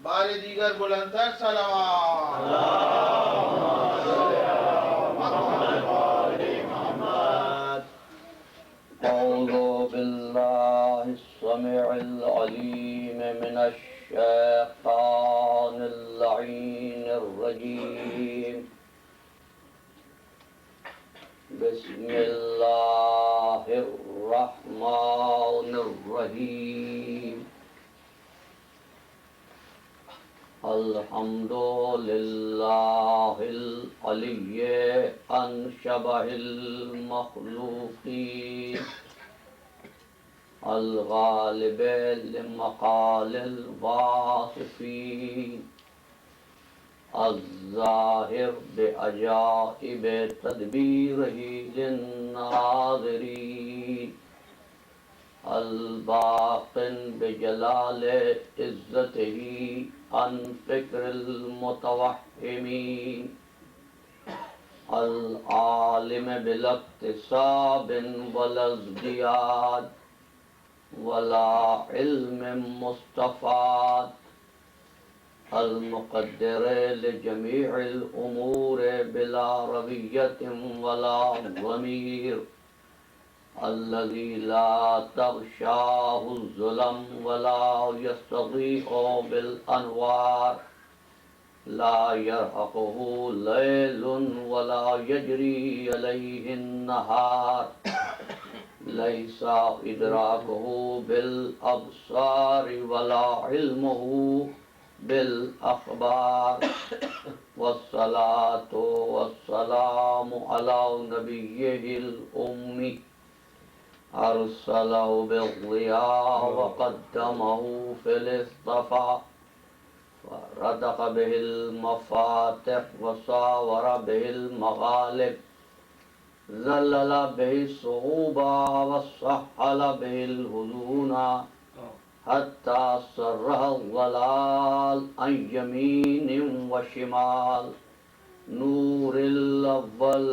بار دیگر بلندتر صلوات. أعوذ بالله السميع العليم من الشيطان اللعين الرجيم. بسم الله الرحمن الرحيم. الحمد لله العلي عن شبه المخلوقين الغالب لمقال الواصفين الظاهر بعجائب تدبيره للناظرين الباطن بجلال عزته عن فكر المتوهمين العالم بلا اكتساب ولا ازدياد ولا علم مستفاد المقدر لجميع الأمور بلا روية ولا ضمير الذي لا تغشاه الظلم ولا يستضيء بالأنوار لا يرهقه ليل ولا يجري عليه النهار ليس إدراكه بالأبصار ولا علمه بالأخبار والصلاة والسلام على نبيه الأمي أرسله بالضياء وقدمه في الاصطفاء ورتق به المفاتح وصاور به المغالب ذلل به الصعوبة وسهل به الهزون حتى سره الضلال عن يمين وشمال نور الأول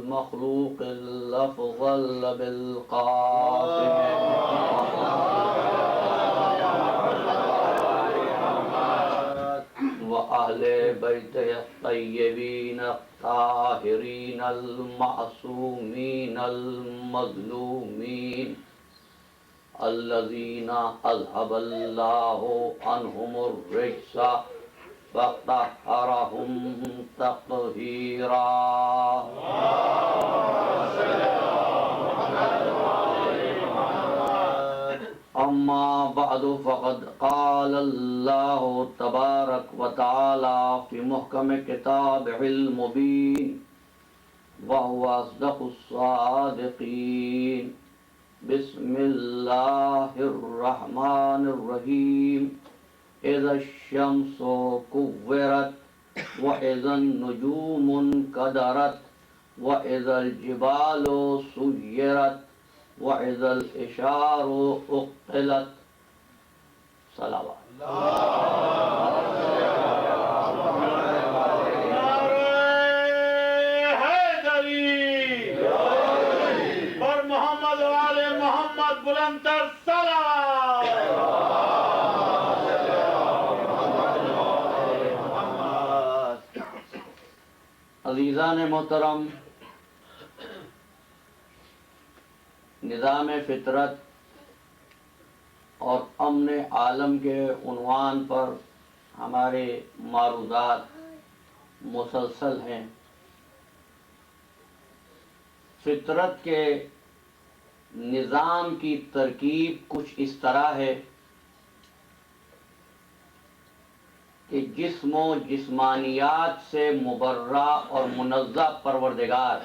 مخلوق الأفضل بالقاسم وأهل بيته الطيبين الطاهرين المعصومين المظلومين الذين أذهب الله عنهم الرجس فطهرهم تطهيرا. أما بعد فقد قال الله تبارك وتعالى في محكم كتابه المبين وهو أصدق الصادقين. بسم الله الرحمن الرحيم. إذا الشمس كورت وإذا النجوم انكدرت وإذا الجبال سيرت وإذا الإشار أقلت. صلوات. بلندتر صلوات. عزیزان محترم، نظام فطرت اور امن عالم کے عنوان پر ہمارے معروضات مسلسل ہیں. فطرت کے نظام کی ترکیب کچھ اس طرح ہے کہ جسم و جسمانیات سے مبرہ اور منزہ پروردگار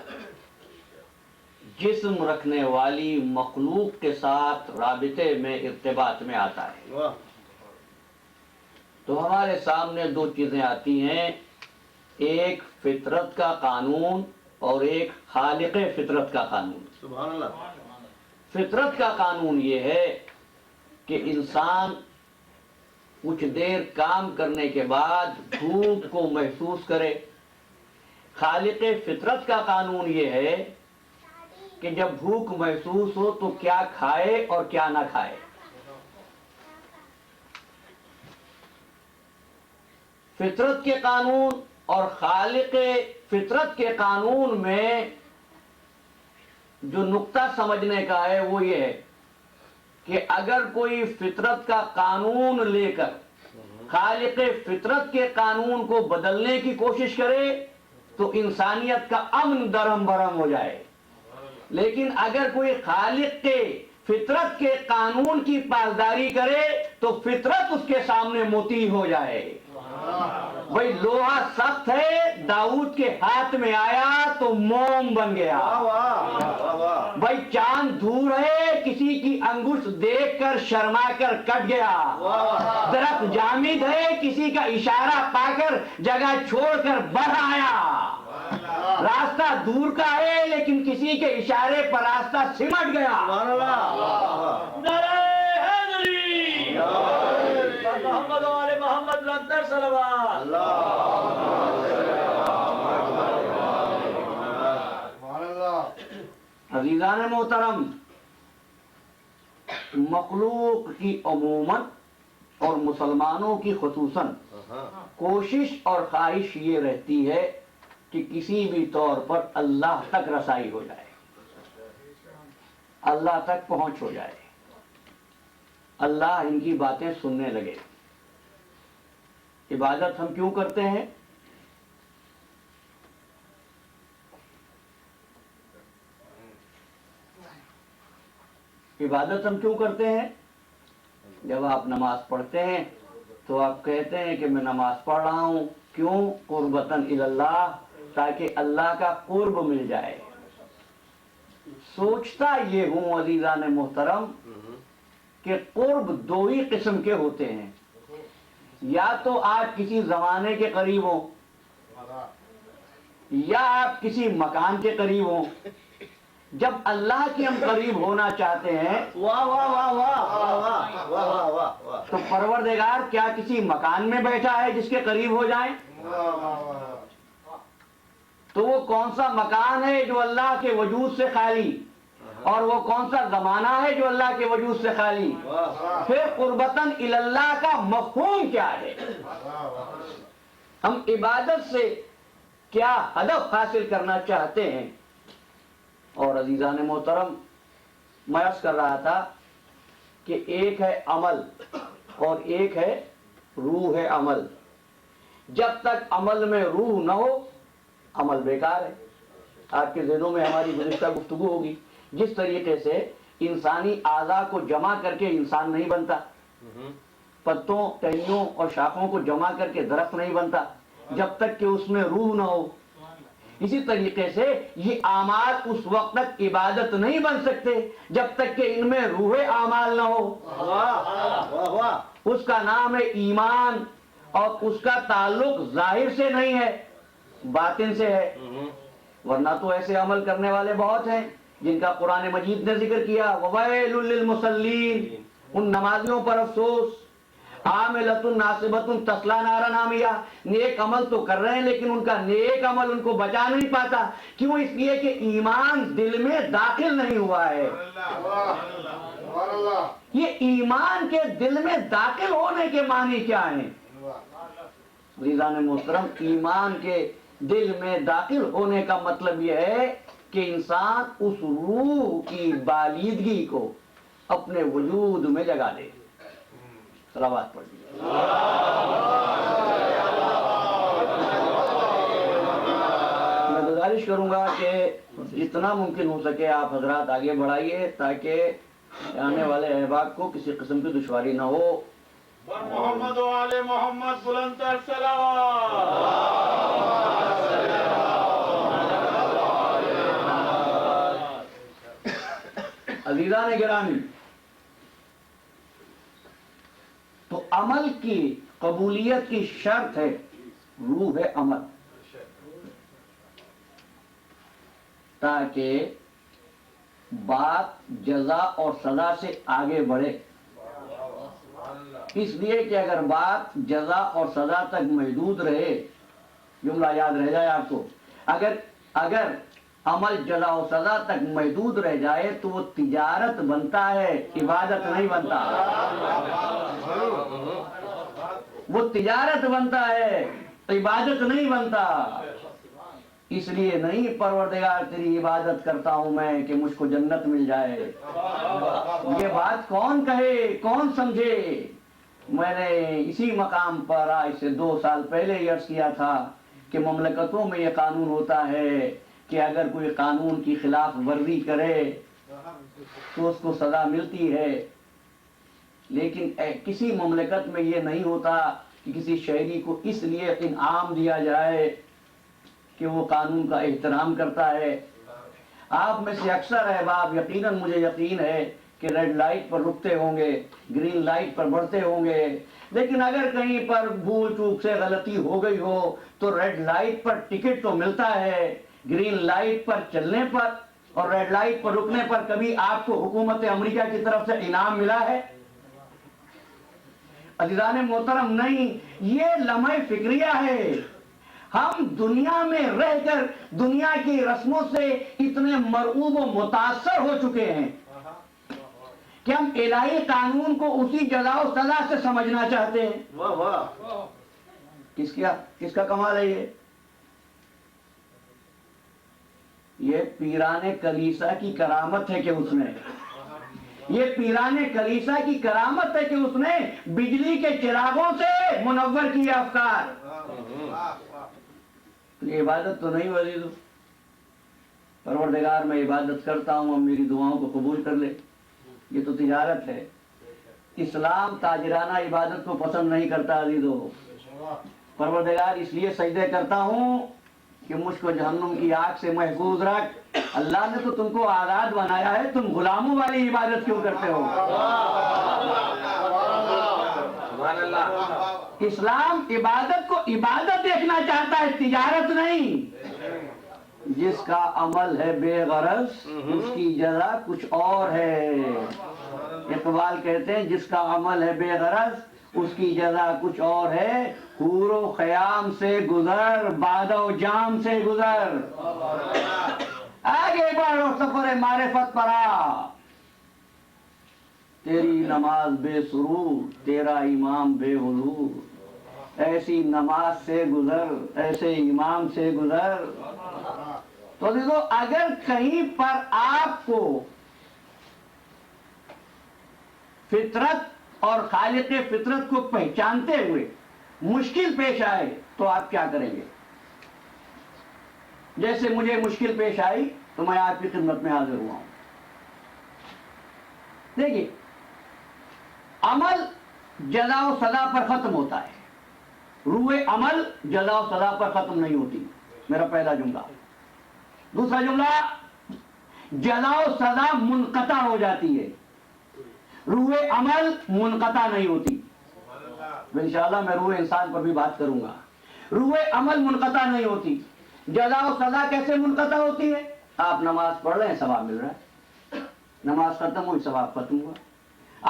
جسم رکھنے والی مخلوق کے ساتھ رابطے میں ارتباط میں آتا ہے. تو ہمارے سامنے دو چیزیں آتی ہیں، ایک فطرت کا قانون اور ایک خالق فطرت کا قانون. سبحان اللہ. فطرت کا قانون یہ ہے کہ انسان کچھ دیر کام کرنے کے بعد بھوک کو محسوس کرے. خالق فطرت کا قانون یہ ہے کہ جب بھوک محسوس ہو تو کیا کھائے اور کیا نہ کھائے. فطرت کے قانون اور خالق فطرت کے قانون میں جو نقطہ سمجھنے کا ہے وہ یہ ہے کہ اگر کوئی فطرت کا قانون لے کر خالق فطرت کے قانون کو بدلنے کی کوشش کرے تو انسانیت کا امن درہم برہم ہو جائے، لیکن اگر کوئی خالق کے فطرت کے قانون کی پاسداری کرے تو فطرت اس کے سامنے موتی ہو جائے۔ بھئی لوہا سخت ہے، داؤد کے ہاتھ میں آیا تو موم بن گیا۔ بھئی چاند دور ہے، کسی کی انگشت دیکھ کر شرما کر کٹ گیا۔ درخت جامد ہے، کسی کا اشارہ پا کر جگہ چھوڑ کر بڑھ آیا۔ راستہ دور کا ہے لیکن کسی کے اشارے پر راستہ سمٹ گیا۔ نعرہ حیدری، محمد و آل محمد لندر صلوات۔ عزیزان محترم، مخلوق کی عموماً اور مسلمانوں کی خصوصاً کوشش اور خواہش یہ رہتی ہے کہ کسی بھی طور پر اللہ تک رسائی ہو جائے، اللہ تک پہنچ ہو جائے، اللہ ان کی باتیں سننے لگے۔ عبادت ہم کیوں کرتے ہیں؟ عبادت ہم کیوں کرتے ہیں؟ جب آپ نماز پڑھتے ہیں تو آپ کہتے ہیں کہ میں نماز پڑھ رہا ہوں، کیوں؟ قربتاً اللہ، تاکہ اللہ کا قرب مل جائے۔ سوچتا یہ ہوں عزیزان محترم کہ قرب دو ہی قسم کے ہوتے ہیں، یا تو آپ کسی زمانے کے قریب ہوں یا آپ کسی مکان کے قریب ہوں۔ جب اللہ کے ہم قریب ہونا چاہتے ہیں تو پروردگار کیا کسی مکان میں بیٹھا ہے جس کے قریب ہو جائیں؟ تو وہ کون سا مکان ہے جو اللہ کے وجود سے خالی، اور وہ کون سا زمانہ ہے جو اللہ کے وجود سے خالی؟ پھر قربتاً اللہ کا مفہوم کیا ہے؟ ہم عبادت سے کیا ہدف حاصل کرنا چاہتے ہیں؟ اور عزیزان محترم، میں عرض کر رہا تھا کہ ایک ہے عمل اور ایک ہے روح عمل۔ جب تک عمل میں روح نہ ہو عمل بیکار ہے۔ آپ کے ذہنوں میں ہماری گزشتہ گفتگو ہوگی جس طریقے سے انسانی اعضاء کو جمع کر کے انسان نہیں بنتا، پتوں، ٹہنیوں اور شاخوں کو جمع کر کے درخت نہیں بنتا جب تک کہ اس میں روح نہ ہو۔ اسی طریقے سے یہ اعمال اس وقت تک عبادت نہیں بن سکتے جب تک کہ ان میں روح اعمال نہ ہو۔ اس کا نام ہے ایمان، اور اس کا تعلق ظاہر سے نہیں ہے، باطن سے ہے۔ ورنہ تو ایسے عمل کرنے والے بہت ہیں جن کا قرآن مجید نے ذکر کیا، وَوَيْلٌ لِّلْمُصَلِّينَ، ان نمازیوں پر افسوس، عاملۃ ناصبۃ تصلیٰ نارا حامیہ، نیک عمل تو کر رہے ہیں لیکن ان کا نیک عمل ان کو بچا نہیں پاتا۔ کیوں؟ اس لیے کہ ایمان دل میں داخل نہیں ہوا ہے۔ یہ ایمان کے دل میں داخل ہونے کے معنی کیا ہیں؟ عزیزان محترم، ایمان کے دل میں داخل ہونے کا مطلب یہ ہے کہ انسان اس روح کی بالیدگی کو اپنے وجود میں جگا دے۔ صلوات پڑھ لیجیے۔ میں گزارش کروں گا کہ جتنا ممکن ہو سکے آپ حضرات آگے بڑھائیے تاکہ آنے والے احباب کو کسی قسم کی دشواری نہ ہو۔ محمد و آل محمد بلندر صلوات۔ عزیزان گرامی، تو عمل کی قبولیت کی شرط ہے روح عمل، تاکہ بات جزا اور سزا سے آگے بڑھے۔ اس لیے کہ اگر بات جزا اور سزا تک محدود رہے، جملہ یاد رہ جائے آپ کو، اگر عمل جزا و سزا تک محدود رہ جائے تو وہ تجارت بنتا ہے، عبادت نہیں بنتا۔ وہ تجارت بنتا ہے، عبادت نہیں بنتا۔ اس لیے نہیں پروردگار تیری عبادت کرتا ہوں میں کہ مجھ کو جنت مل جائے۔ یہ بات کون کہے، کون سمجھے؟ میں نے اسی مقام پر آج سے 2 سال پہلے یہ عرض کیا تھا کہ مملکتوں میں یہ قانون ہوتا ہے کہ اگر کوئی قانون کی خلاف ورزی کرے تو اس کو سزا ملتی ہے، لیکن کسی مملکت میں یہ نہیں ہوتا کہ کسی شہری کو اس لیے انعام دیا جائے کہ وہ قانون کا احترام کرتا ہے۔ آپ میں سے اکثر احباب یقیناً مجھے یقین ہے کہ ریڈ لائٹ پر رکتے ہوں گے، گرین لائٹ پر بڑھتے ہوں گے، لیکن اگر کہیں پر بھول چوک سے غلطی ہو گئی ہو تو ریڈ لائٹ پر ٹکٹ تو ملتا ہے، گرین لائٹ پر چلنے پر اور ریڈ لائٹ پر رکنے پر کبھی آپ کو حکومت امریکہ کی طرف سے انعام ملا ہے؟ عزیزان محترم نہیں، یہ لمحہ فکریہ ہے۔ ہم دنیا میں رہ کر دنیا کی رسموں سے اتنے مرعوب و متاثر ہو چکے ہیں کہ ہم الہی قانون کو اسی جزا و سزا سے سمجھنا چاہتے ہیں۔ واہ واہ، کس کا کمال ہے یہ پیران کلیسا کی کرامت ہے کہ اس نے، یہ پیران کلیسا کی کرامت ہے کہ اس نے بجلی کے چراغوں سے منور کیا افکار۔ یہ عبادت تو نہیں عزیزو۔ پروردگار میں عبادت کرتا ہوں، اب میری دعاؤں کو قبول کر لے، یہ تو تجارت ہے۔ اسلام تاجرانہ عبادت کو پسند نہیں کرتا عزیزو۔ پروردگار اس لیے سجدے کرتا ہوں کہ مجھ کو جہنم کی آگ سے محفوظ رکھ۔ اللہ نے تو تم کو آزاد بنایا ہے، تم غلاموں والی عبادت کیوں کرتے ہو؟ اسلام عبادت کو عبادت دیکھنا چاہتا ہے، تجارت نہیں۔ جس کا عمل ہے بے غرض اس کی جزا کچھ اور ہے۔ اقبال کہتے ہیں جس کا عمل ہے بے غرض اس کی جزا کچھ اور ہے، حور و خیام سے گزر، بادہ و جام سے گزر، آگے بڑھو سفر معرفت پر آ۔ تیری نماز بے سرور، تیرا امام بے حضور، ایسی نماز سے گزر، ایسے امام سے گزر۔ تو دیکھو، اگر کہیں پر آپ کو فطرت اور خالق فطرت کو پہچانتے ہوئے مشکل پیش آئے تو آپ کیا کریں گے؟ جیسے مجھے مشکل پیش آئی تو میں آپ کی خدمت میں حاضر ہوا ہوں۔ دیکھیے، عمل جزا و سزا پر ختم ہوتا ہے، روح عمل جزا و سزا پر ختم نہیں ہوتی، میرا پہلا جملہ۔ دوسرا جملہ، جزا و سزا منقطع ہو جاتی ہے، روح عمل منقطع نہیں ہوتی۔ انشاءاللہ میں روح انسان پر بھی بات کروں گا۔ روح عمل منقطع نہیں ہوتی۔ جزا و سزا کیسے منقطع ہوتی ہے؟ آپ نماز پڑھ رہے ہیں، ثواب مل رہا ہے، نماز ختم ہوئی ثواب ختم ہوا۔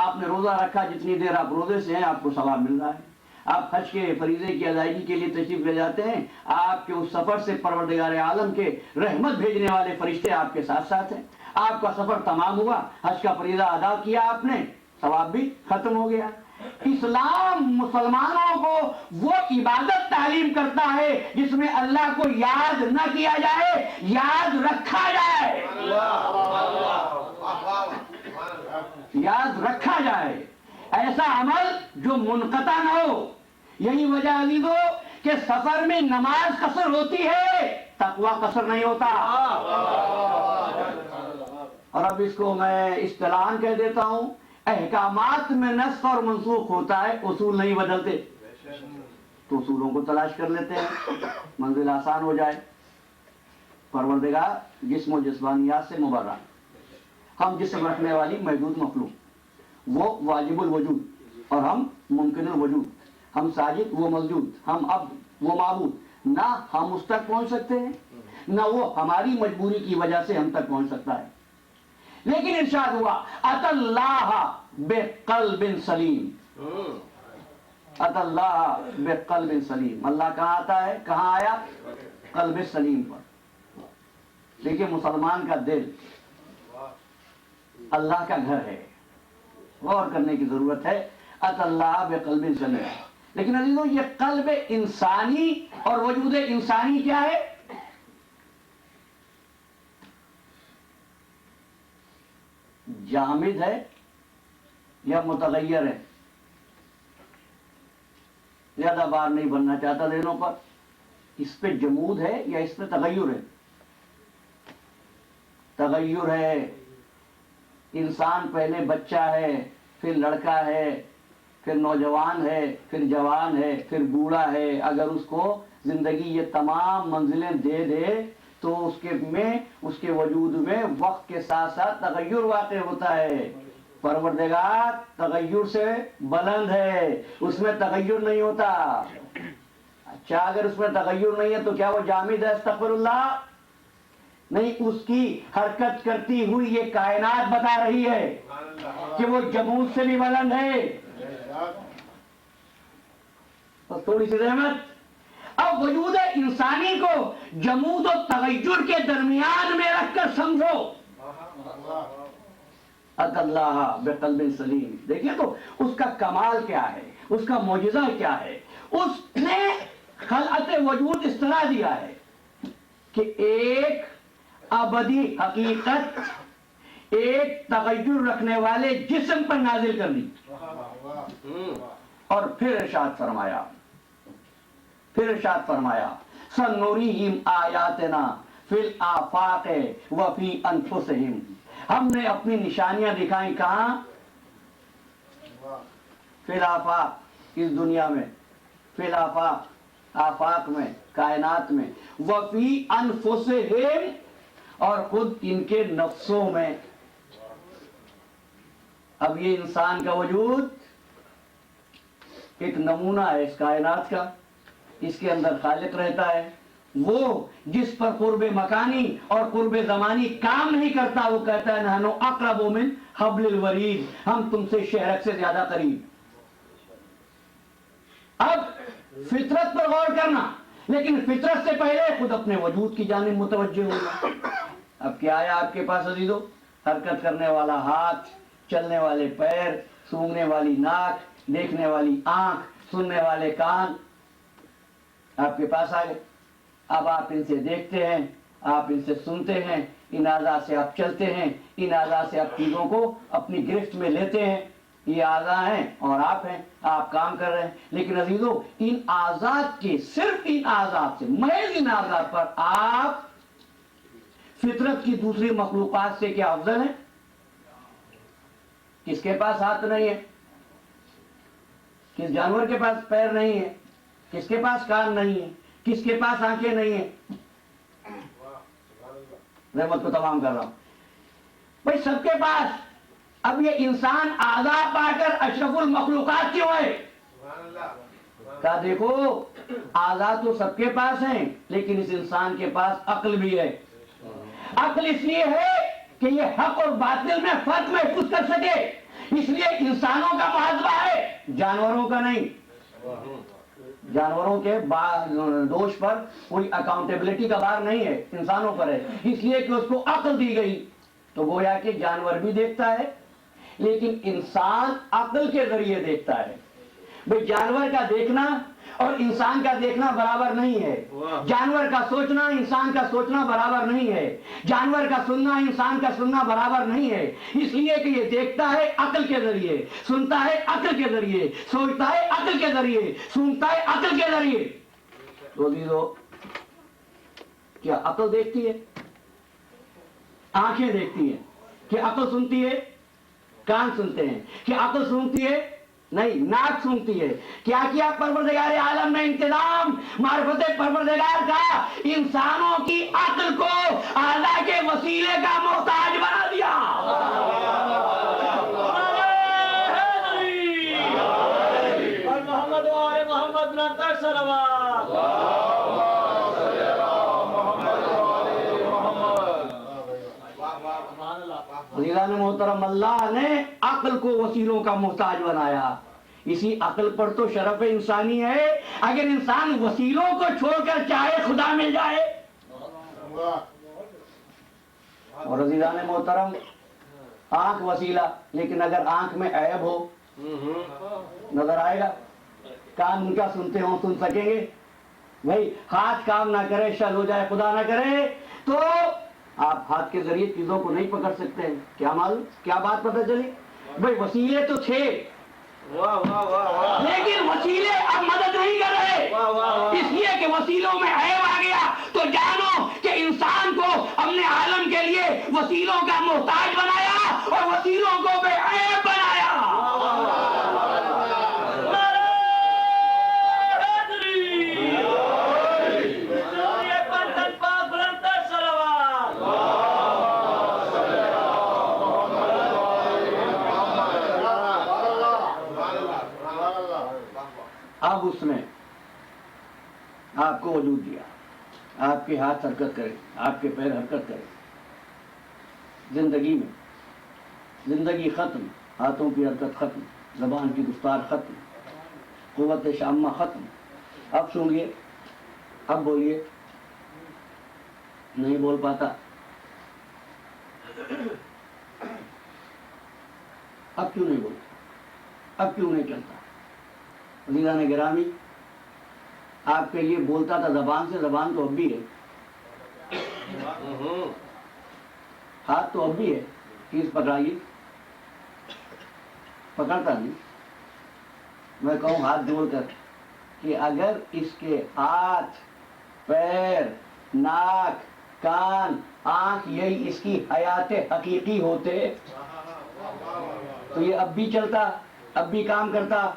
آپ نے روزہ رکھا، جتنی دیر آپ روزے سے ہیں آپ کو ثواب مل رہا ہے۔ آپ حج کے فریضے کی ادائیگی کے لیے تشریف لے جاتے ہیں، آپ کے اس سفر سے پروردگار عالم کے رحمت بھیجنے والے فرشتے آپ کے ساتھ ساتھ ہیں۔ آپ کا سفر تمام ہوا، حج کا فریضہ ادا کیا آپ نے، ثواب بھی ختم ہو گیا۔ اسلام مسلمانوں کو وہ عبادت تعلیم کرتا ہے جس میں اللہ کو یاد نہ کیا جائے، یاد رکھا جائے، یاد رکھا جائے، ایسا عمل جو منقطع نہ ہو۔ یہی وجہ عزیزو کہ سفر میں نماز قصر ہوتی ہے، تقویٰ قصر نہیں ہوتا۔ اور اب اس کو میں اصطلاحاً کہہ دیتا ہوں، احکامات میں نسخ اور منسوخ ہوتا ہے، اصول نہیں بدلتے، تو اصولوں کو تلاش کر لیتے ہیں، منزل آسان ہو جائے۔ پروردگار جسم و جسمانیات سے مبرہ، ہم جسم رکھنے والی محدود مخلوق، وہ واجب الوجود اور ہم ممکن الوجود، ہم ساجد وہ مسجود، ہم عبد وہ معبود، نہ ہم اس تک پہنچ سکتے ہیں نہ وہ ہماری مجبوری کی وجہ سے ہم تک پہنچ سکتا ہے۔ لیکن ارشاد ہوا ات اللہ بقلب سلیم، ات اللہ بقلب سلیم، اللہ کہاں آتا ہے؟ کہاں آیا؟ قلب سلیم پر۔ دیکھیے، مسلمان کا دل اللہ کا گھر ہے، غور کرنے کی ضرورت ہے۔ ات اللہ بقلب سلیم، لیکن عزیزوں یہ قلب انسانی اور وجود انسانی کیا ہے؟ جامد ہے یا متغیر ہے؟ زیادہ بار نہیں بننا چاہتا ذہنوں پر. اس پہ جمود ہے یا اس پہ تغیر ہے؟ تغیر ہے. انسان پہلے بچہ ہے، پھر لڑکا ہے، پھر نوجوان ہے، پھر جوان ہے، پھر بوڑھا ہے. اگر اس کو زندگی یہ تمام منزلیں دے دے تو اس کے وجود میں وقت کے ساتھ ساتھ تغیر واقع ہوتا ہے. پروردگار تغیر سے بلند ہے، اس میں تغیر نہیں ہوتا. اچھا اگر اس میں تغیر نہیں ہے تو کیا وہ جامد ہے؟ استغفر اللہ. نہیں، اس کی حرکت کرتی ہوئی یہ کائنات بتا رہی ہے کہ وہ جمود سے بھی بلند ہے. بس تھوڑی سی رحمت. اب وجود انسانی کو جمود و تغیر کے درمیان میں رکھ کر سمجھو. اتى اللہ بقلب سلیم. دیکھیے تو اس کا کمال کیا ہے، اس کا معجزہ کیا ہے. اس نے خلعت وجود اس طرح دیا ہے کہ ایک ابدی حقیقت ایک تغیر رکھنے والے جسم پر نازل کر دی اور پھر ارشاد فرمایا سنوریہم آیاتنا فی الآفاق وفی انفسہم. ہم نے اپنی نشانیاں دکھائیں کہاں؟ فی الآفاق، اس دنیا میں، فی الآفاق، آفاق میں، کائنات میں، وفی انفسہم، اور خود ان کے نفسوں میں. اب یہ انسان کا وجود ایک نمونہ ہے اس کائنات کا. اس کے اندر خالق رہتا ہے، وہ جس پر قرب مکانی اور قرب زمانی کام نہیں کرتا وہ کہتا ہے نحنو اقرب من حبل الورید، ہم تم سے شہرک سے زیادہ قریب. اب فطرت پر غور کرنا، لیکن فطرت سے پہلے خود اپنے وجود کی جانب متوجہ ہوگا. اب کیا ہے آپ کے پاس عزیزو؟ حرکت کرنے والا ہاتھ، چلنے والے پیر، سونگنے والی ناک، دیکھنے والی آنکھ، سننے والے کان آپ کے پاس آ گئے. اب آپ ان سے دیکھتے ہیں، آپ ان سے سنتے ہیں، ان اعضاء سے آپ چلتے ہیں، ان اعضاء سے آپ چیزوں کو اپنی گرفت میں لیتے ہیں. یہ اعضاء ہیں اور آپ ہیں، آپ کام کر رہے ہیں. لیکن عزیزو ان اعضاء کے، صرف ان اعضاء سے، محض ان اعضاء پر آپ فطرت کی دوسری مخلوقات سے کیا افضل ہیں؟ کس کے پاس ہاتھ نہیں ہے؟ کس جانور کے پاس پیر نہیں ہے؟ کس کے پاس کان نہیں ہے؟ کس کے پاس آنکھیں نہیں ہیں؟ رحمت کو تمام کر رہا ہوں بھائی، سب کے پاس. اب یہ انسان اعضاء پا کر اشرف المخلوقات کیوں ہے؟ کہا دیکھو اعضاء تو سب کے پاس ہیں، لیکن اس انسان کے پاس عقل بھی ہے. عقل اس لیے ہے کہ یہ حق اور باطل میں فرق محسوس کر سکے. اس لیے انسانوں کا محاسبہ ہے، جانوروں کا نہیں. جانوروں کے دوش پر کوئی اکاؤنٹیبلٹی کا بار نہیں ہے، انسانوں پر ہے. اس لیے کہ اس کو عقل دی گئی. تو گویا کہ جانور بھی دیکھتا ہے لیکن انسان عقل کے ذریعے دیکھتا ہے. بھئی جانور کا دیکھنا اور انسان کا دیکھنا برابر نہیں ہے. جانور کا سوچنا انسان کا سوچنا برابر نہیں ہے. جانور کا سننا انسان کا سننا برابر نہیں ہے. اس لیے کہ یہ دیکھتا ہے عقل کے ذریعے، سنتا ہے عقل کے ذریعے، سوچتا ہے عقل کے ذریعے، سنتا ہے عقل کے ذریعے. تو عزیزو کیا عقل دیکھتی ہے؟ آنکھیں دیکھتی ہیں. کیا عقل سنتی ہے؟ کان سنتے ہیں. کیا عقل سنتی ہے؟ نہیں، ناک سنتی ہے. کیا پروردگار عالم نے انتظام معرفت پروردگار کا انسانوں کی عقل کو اعلیٰ کے وسیلے کا محتاج بنا دیا. محمد وآل محمد نتر صلوات. عزیزان محترم، اللہ نے عقل کو وسیلوں کا محتاج بنایا. اسی عقل پر تو شرف انسانی ہے. اگر انسان وسیلوں کو چھوڑ کر چاہے خدا مل جائے. اور عزیزان محترم آنکھ وسیلہ، لیکن اگر آنکھ میں عیب ہو نظر آئے گا؟ کان ان کا سنتے ہوں سن سکیں گے؟ بھائی ہاتھ کام نہ کرے، شل ہو جائے، خدا نہ کرے، تو آپ ہاتھ کے ذریعے چیزوں کو نہیں پکڑ سکتے ہیں۔ کیا معلوم کیا بات پتہ چلی؟ بھائی وسیلے تو تھے، واہ واہ واہ واہ لیکن وسیلے اب مدد نہیں کر رہے، واہ واہ واہ اس لیے کہ وسیلوں میں عیب آ گیا۔ تو جانو کہ انسان کو ہم نے عالم کے لیے وسیلوں کا محتاج بنایا اور وسیلوں کو بے عیب بنایا۔ اب اس نے آپ کو وجود دیا، آپ کے ہاتھ حرکت کرے، آپ کے پیر حرکت کرے، زندگی میں زندگی ختم، ہاتھوں کی حرکت ختم، زبان کی گفتار ختم، قوت شامہ ختم۔ اب سنیے، اب بولیے، نہیں بول پاتا، اب کیوں نہیں بولتا، اب کیوں نہیں چلتا؟ عزیزان گرامی، آپ کے لیے بولتا تھا زبان سے، زبان تو اب بھی ہے، ہاتھ تو اب بھی ہے، چیز پکڑائیے، پکڑتا نہیں۔ میں کہوں ہاتھ جوڑ کر کہ اگر اس کے ہاتھ، پیر، ناک، کان، آنکھ یہی اس کی حیات حقیقی ہوتے تو یہ اب بھی چلتا، اب بھی کام کرتا۔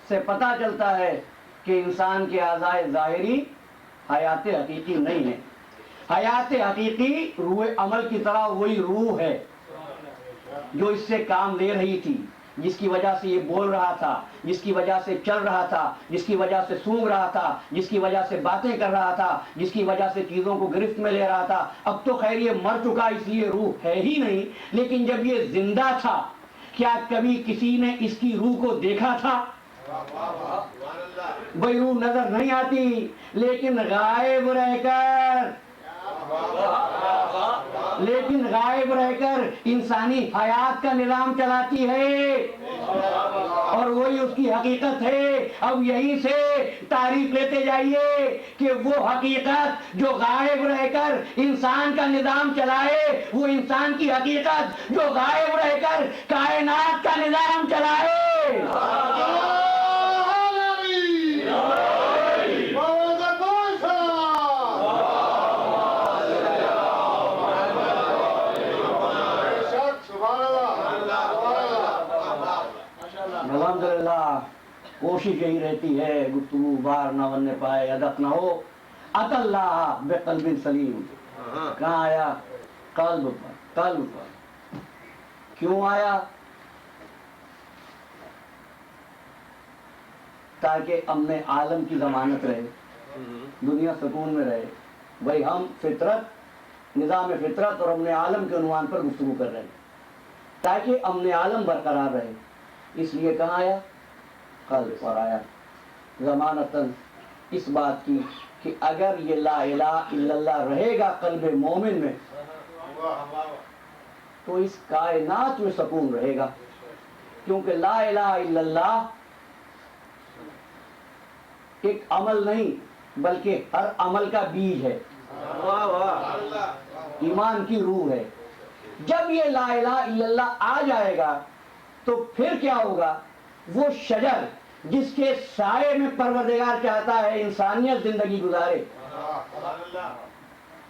سے پتہ چلتا ہے کہ انسان کے اعضاء ظاہری حیات حقیقی نہیں ہے۔ حیات حقیقی روح عمل کی طرح وہی روح ہے جو اس سے کام لے رہی تھی، جس کی وجہ سے یہ بول رہا تھا، جس کی وجہ سے چل رہا تھا، جس کی وجہ سے سونگ رہا تھا، جس کی وجہ سے باتیں کر رہا تھا، جس کی وجہ سے چیزوں کو گرفت میں لے رہا تھا۔ اب تو خیر یہ مر چکا، اس لیے روح ہے ہی نہیں، لیکن جب یہ زندہ تھا کیا کبھی کسی نے اس کی روح کو دیکھا تھا؟ بھئی روح نظر نہیں آتی، لیکن غائب رہ کر انسانی حیات کا نظام چلاتی ہے، اور وہی اس کی حقیقت ہے۔ اب یہیں سے تعریف لیتے جائیے کہ وہ حقیقت جو غائب رہ کر انسان کا نظام چلائے، وہ انسان کی حقیقت جو غائب رہ کر کائنات کا نظام چلائے۔ الحمدللہ، کوشش یہی رہتی ہے گفتگو بار نہ بننے پائے، ادب نہ ہو۔ ات اللہ بقلب سلیم، کہاں آیا؟ قلب پر، قلب پر۔ کیوں آیا؟ تاکہ امن عالم کی ضمانت رہے، دنیا سکون میں رہے۔ بھائی ہم فطرت، نظام فطرت اور امن عالم کے عنوان پر گفتگو کر رہے ہیں تاکہ امن عالم برقرار رہے، اس لیے کہاں آیا؟ قلب پر آیا، ضمانتاً اس بات کی کہ اگر یہ لا الہ الا اللہ رہے گا قلب مومن میں تو اس کائنات میں سکون رہے گا، کیونکہ لا الہ الا اللہ ایک عمل نہیں بلکہ ہر عمل کا بیج ہے، ایمان کی روح ہے۔ جب یہ لا الہ الا اللہ آ جائے گا تو پھر کیا ہوگا؟ وہ شجر جس کے سائے میں پروردگار چاہتا ہے انسانیت زندگی گزارے،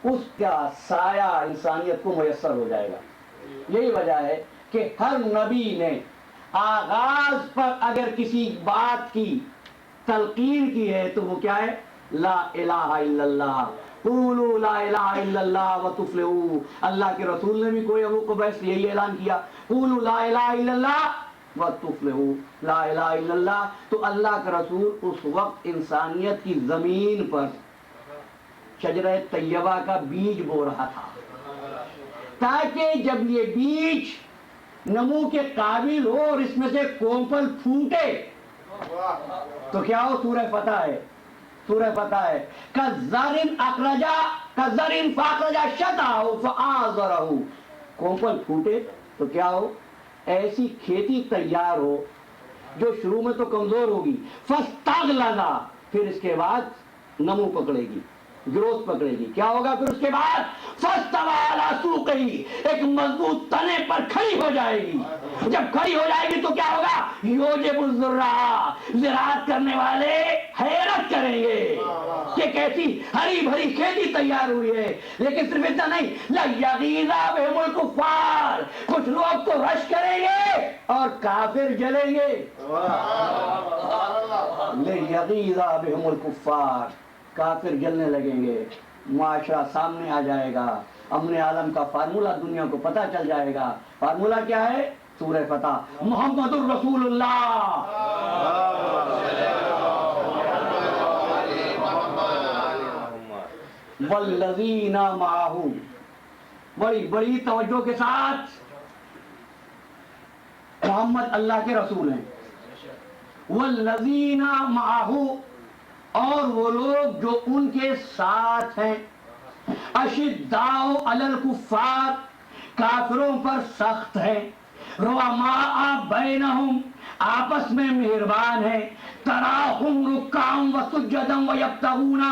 اس کا سایہ انسانیت کو میسر ہو جائے گا۔ یہی وجہ ہے کہ ہر نبی نے آغاز پر اگر کسی بات کی تلقین کی ہے تو وہ کیا ہے؟ لا الہ الا اللہ، قولوا لا الہ الا اللہ وتفلحوا۔ اللہ کے رسول نے بھی کوئی ابو قبیس یہی اعلان کیا، قولوا لا الہ الا اللہ وتفلحوا، لا الہ الا اللہ۔ تو اللہ کا رسول اس وقت انسانیت کی زمین پر شجرہ طیبہ کا بیج بو رہا تھا، تاکہ جب یہ بیج نمو کے قابل ہو اور اس میں سے کونپل پھوٹے تو کیا ہو؟ سورہ فتح ہے، سورہ فتح ہے، کَالزَّرْعِ فَأَخْرَجَ شَطْأَهُ فَآزَرَهُ۔ کونپل پھوٹے تو کیا ہو؟ ایسی کھیتی تیار ہو جو شروع میں تو کمزور ہوگی، فاستغلظ، پھر اس کے بعد نمو پکڑے گی، گروتھ پکڑے گی. کیا ہوگا پھر اس کے بعد؟ فاستوى على سوقه، ایک مضبوط تنے پر کھڑی ہو جائے گی. جب کھڑی ہو جائے گی تو کیا ہوگا؟ یوجب الزراع، زراعت کرنے والے حیرت کریں گے کہ کیسی ہری بھری کھیتی تیار ہوئی ہے. لیکن صرف اتنا نہیں، لَيَغِيظَ بِهِمُ الْكُفَّارُ، کچھ لوگ تو رش کریں گے اور کافر جلیں گے. لَيَغِيظَ بِهِمُ الْكُفَّارُ، کافر جلنے لگیں گے. معاشرہ سامنے آ جائے گا، امن عالم کا فارمولہ دنیا کو پتہ چل جائے گا. فارمولہ کیا ہے؟ سورہ فتح، محمد الرسول اللہ. والذین معہ، بڑی بڑی توجہ کے ساتھ، محمد اللہ کے رسول ہیں. والذین معہ، اور وہ لوگ جو ان کے ساتھ ہیں. اشداء علی الکفار، کافروں پر سخت ہیں. رحماء بینہم، آپس میں مہربان ہیں. تراہم رکعا وسجدا ویبتغون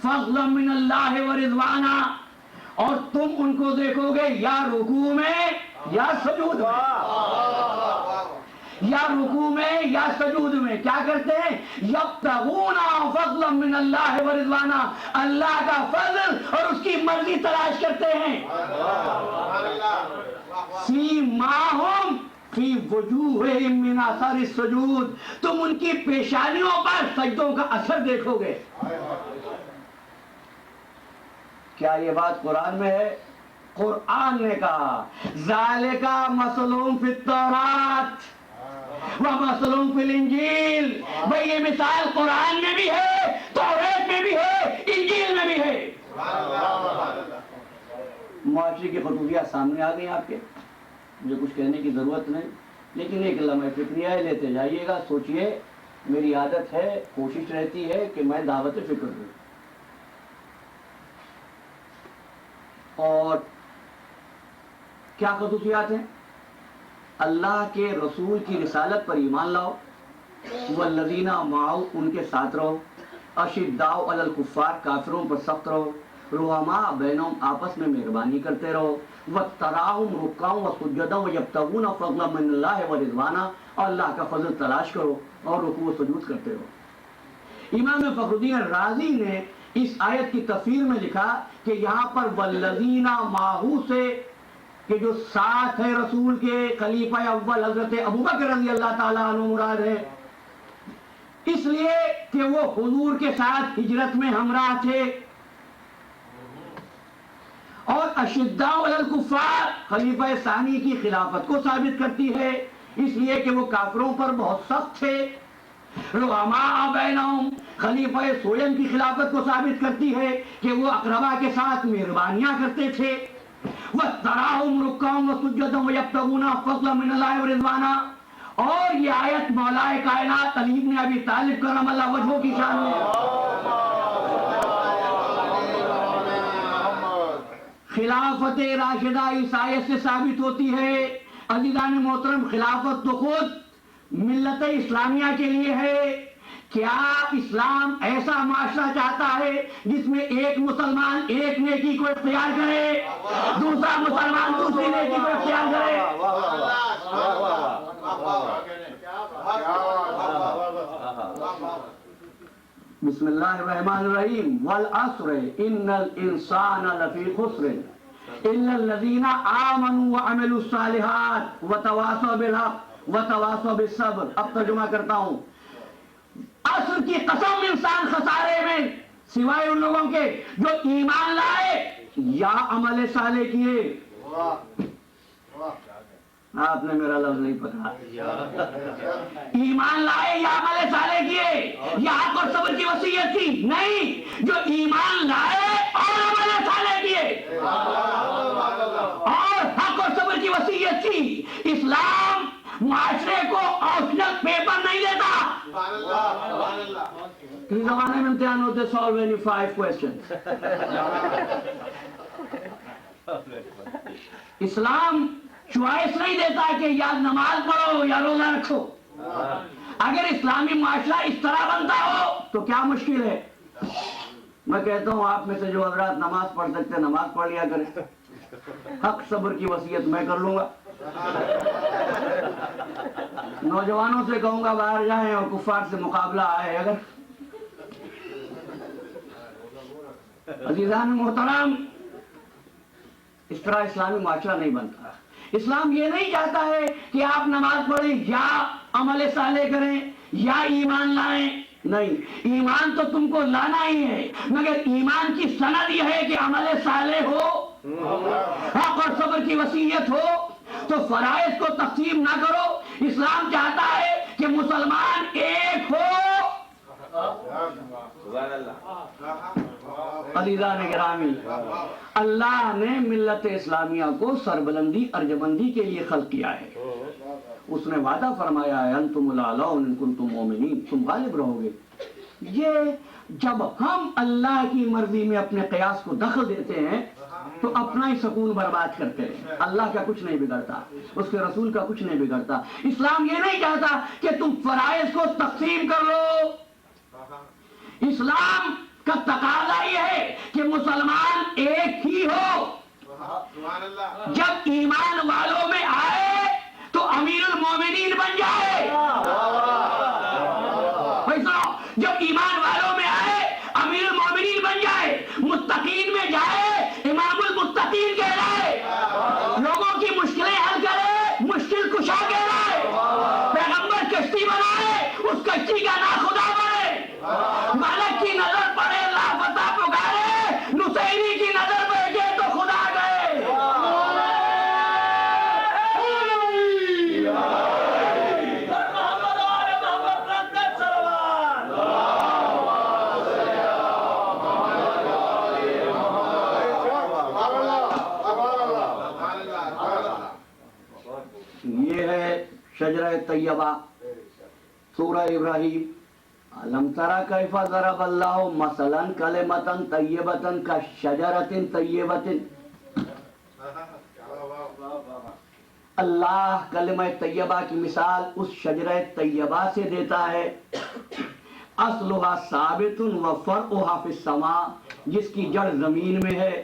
فضلا من اللہ ورضوانا، اور تم ان کو دیکھو گے یا رکوع میں یا سجود میں، یا رکوع میں یا سجود میں کیا کرتے ہیں؟ یبتغون فضلا من اللہ ورضوانا، اللہ کا فضل اور اس کی مرضی تلاش کرتے ہیں. سیماہم فی وجوہہم من اثر السجود، تم ان کی پیشانیوں پر سجدوں کا اثر دیکھو گے. کیا یہ بات قرآن میں ہے؟ قرآن نے کہا ذالک مثل فی التوراۃ ومثل فی الانجیل. بھئی یہ مثال قرآن میں بھی ہے، توریت میں بھی ہے، انجیل میں بھی ہے. معاشرے کی خطوطیات سامنے آ گئی آپ کے، مجھے کچھ کہنے کی ضرورت نہیں، لیکن ایک لمحہ فکریہ لیتے جائیے گا. سوچئے، میری عادت ہے، کوشش رہتی ہے کہ میں دعوت فکر دوں. اور کیا خصوصیات ہیں؟ اللہ کے رسول کی رسالت پر ایمان لاؤ. والذین معہ، ان کے ساتھ رہو. اشداء علی الکفار، کافروں پر سخت رہو. رحماء بینہم، آپس میں مہربانی کرتے رہو. وتراہم رکعا وسجدا ویبتغون فضلا من اللہ ورضوانا، اور اللہ کا فضل تلاش کرو اور رکوع و سجود کرتے رہو. امام فخر الدین رازی نے اس آیت کی تفسیر میں لکھا کہ یہاں پر والذین معہ سے کہ جو ساتھ ہے رسول کے، خلیفہ اول حضرت ابوبکر رضی اللہ تعالیٰ عنہ مراد ہے، اس لیے کہ وہ حضور کے ساتھ ہجرت میں ہمراہ تھے. اور اشداء علی الکفار خلیفہ ثانی کی خلافت کو ثابت کرتی ہے، اس لیے کہ وہ کافروں پر بہت سخت تھے. رحماء بینہم، خلیفہ سویم کی خلافت کو ثابت کرتی ہے کہ وہ اقربا کے ساتھ مہربانیاں کرتے تھے. وَتَرَاهُمْ رُكَّعًا وَسُجَّدًا وَيَبْتَغُونَ فَضْلًا مِنَ اللَّهِ وَرِضْوَانًا. اور یہ آیت مولا کائنات علی بن ابی طالب کرم اللہ وجہہ کی شان میں خلافت راشدہ اس آیت سے ثابت ہوتی ہے. عزیزان محترم، خلافت تو خود ملت اسلامیہ کے لیے ہے. کیا اسلام ایسا معاشرہ چاہتا ہے جس میں ایک مسلمان ایک نیکی کو اختیار کرے، دوسرا مسلمان دوسری نیکی کو اختیار کرے؟ بسم اللہ الرحمن الرحیم. والعصر ان الانسان لفی خسر الا الذین آمنوا وعملوا الصالحات وتواصوا بالحق وتواصوا بالصبر. اب ترجمہ کرتا ہوں. عصر کی قسم، انسان خسارے میں سوائے ان لوگوں کے جو ایمان لائے یا عمل صالح کیے. آپ نے میرا لفظ نہیں پکڑا. ایمان لائے یا عمل صالح کیے، یا حق اور صبر کی وصیت تھی نہیں، جو ایمان لائے اور عمل صالح کیے اور حق اور صبر کی وصیت تھی. اسلام معاشرے کو آپشنل پیپر نہیں دیتا. اس زمانے میں امتحان ہوتے solve any 5 questions. اسلام چوائس نہیں دیتا کہ یا نماز پڑھو یا روزہ رکھو. اگر اسلامی معاشرہ اس طرح بنتا ہو تو کیا مشکل ہے؟ میں کہتا ہوں آپ میں سے جو حضرات نماز پڑھ سکتے ہیں نماز پڑھ لیا کریں، حق صبر کی وصیت میں کر لوں گا۔ نوجوانوں سے کہوں گا باہر جائیں اور کفار سے مقابلہ آئے اگر۔ عزیزان محترم، اس طرح اسلامی معاشرہ نہیں بنتا۔ اسلام یہ نہیں چاہتا ہے کہ آپ نماز پڑھیں یا عمل صالح کریں یا ایمان لائیں، نہیں، ایمان تو تم کو لانا ہی ہے، مگر ایمان کی سند یہ ہے کہ عمل صالح ہو، حق اور صبر کی وصیت ہو، تو فرائض کو تقسیم نہ کرو۔ اسلام چاہتا ہے کہ مسلمان ایک ہو۔ عزیزان گرامی، اللہ نے ملت اسلامیہ کو سربلندی ارجمندی کے لیے خلق کیا ہے۔ اس نے وعدہ فرمایا ہے انتم الاعلون ان کنتم مومنین، تم غالب رہو گے۔ یہ جب ہم اللہ کی مرضی میں اپنے قیاس کو دخل دیتے ہیں تو اپنا ہی سکون برباد کرتے ہیں۔ اللہ کا کچھ نہیں بگڑتا، اس کے رسول کا کچھ نہیں بگڑتا۔ اسلام یہ نہیں چاہتا کہ تم فرائض کو تقسیم کر لو۔ اسلام کا تقاضا یہ ہے کہ مسلمان ایک ہی ہو۔ جب ایمان والوں میں آئے تو امیر المومنین بن جائے۔ جب ایمان والوں میں آئے امیر المومنین بن جائے، متقین میں جائے امام المتقین کہلائے، لوگوں کی مشکلیں حل کرے مشکل کشا کہلائے، پیغمبر کشتی بنائے اس کشتی کا نام خدا بنے، مالک کی نظر پڑے لاپتہ پکارے، نصیری کی نظر بیٹھے تو خدا گئے۔ یہ ہے شجرہ طیبہ، سورہ ابراہیم۔ لم ترى كيف ضرب الله مثلا كلمة طيبة كشجرة طيبة۔ اللہ کلمہ طیبہ کی مثال اس شجرہ طیبہ سے دیتا ہے، اصلها ثابت وفرعها في السماء، جس کی جڑ زمین میں ہے۔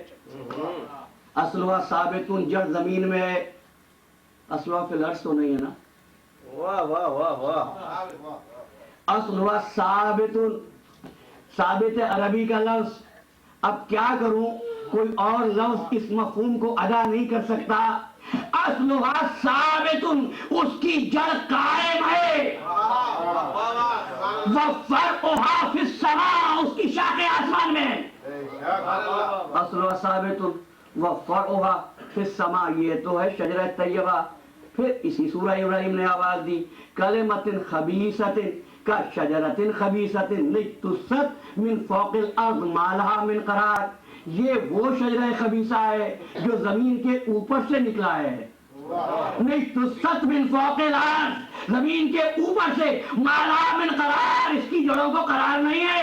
اصلها ثابت، جڑ زمین میں ہے، اصلها فی الارض تو نہیں ہے نا؟ واہ واہ واہ واہ۔ اصلها ثابت، ثابت ہے عربی کا لفظ۔ اب کیا کروں، کوئی اور لفظ اس مفہوم کو ادا نہیں کر سکتا۔ اصلها ثابت، اس کی جڑ قائم ہے، وفرعها فی السماء، اس کی شاخیں آسمان میں ہیں۔ اصلها ثابت وفرعها فی السماء، یہ تو ہے شجرہ طیبہ۔ پھر اسی سورہ ابراہیم نے آواز دی، کلمۃ خبیثۃ کشجرۃ خبیثۃ اجتثت من فوق الارض ما لها من قرار۔ یہ وہ شجرہ خبیثہ ہے جو زمین کے اوپر سے نکلا ہے، اجتثت من فوق الارض، زمین کے اوپر سے، ما لها من قرار، اس کی جڑوں کو قرار نہیں ہے،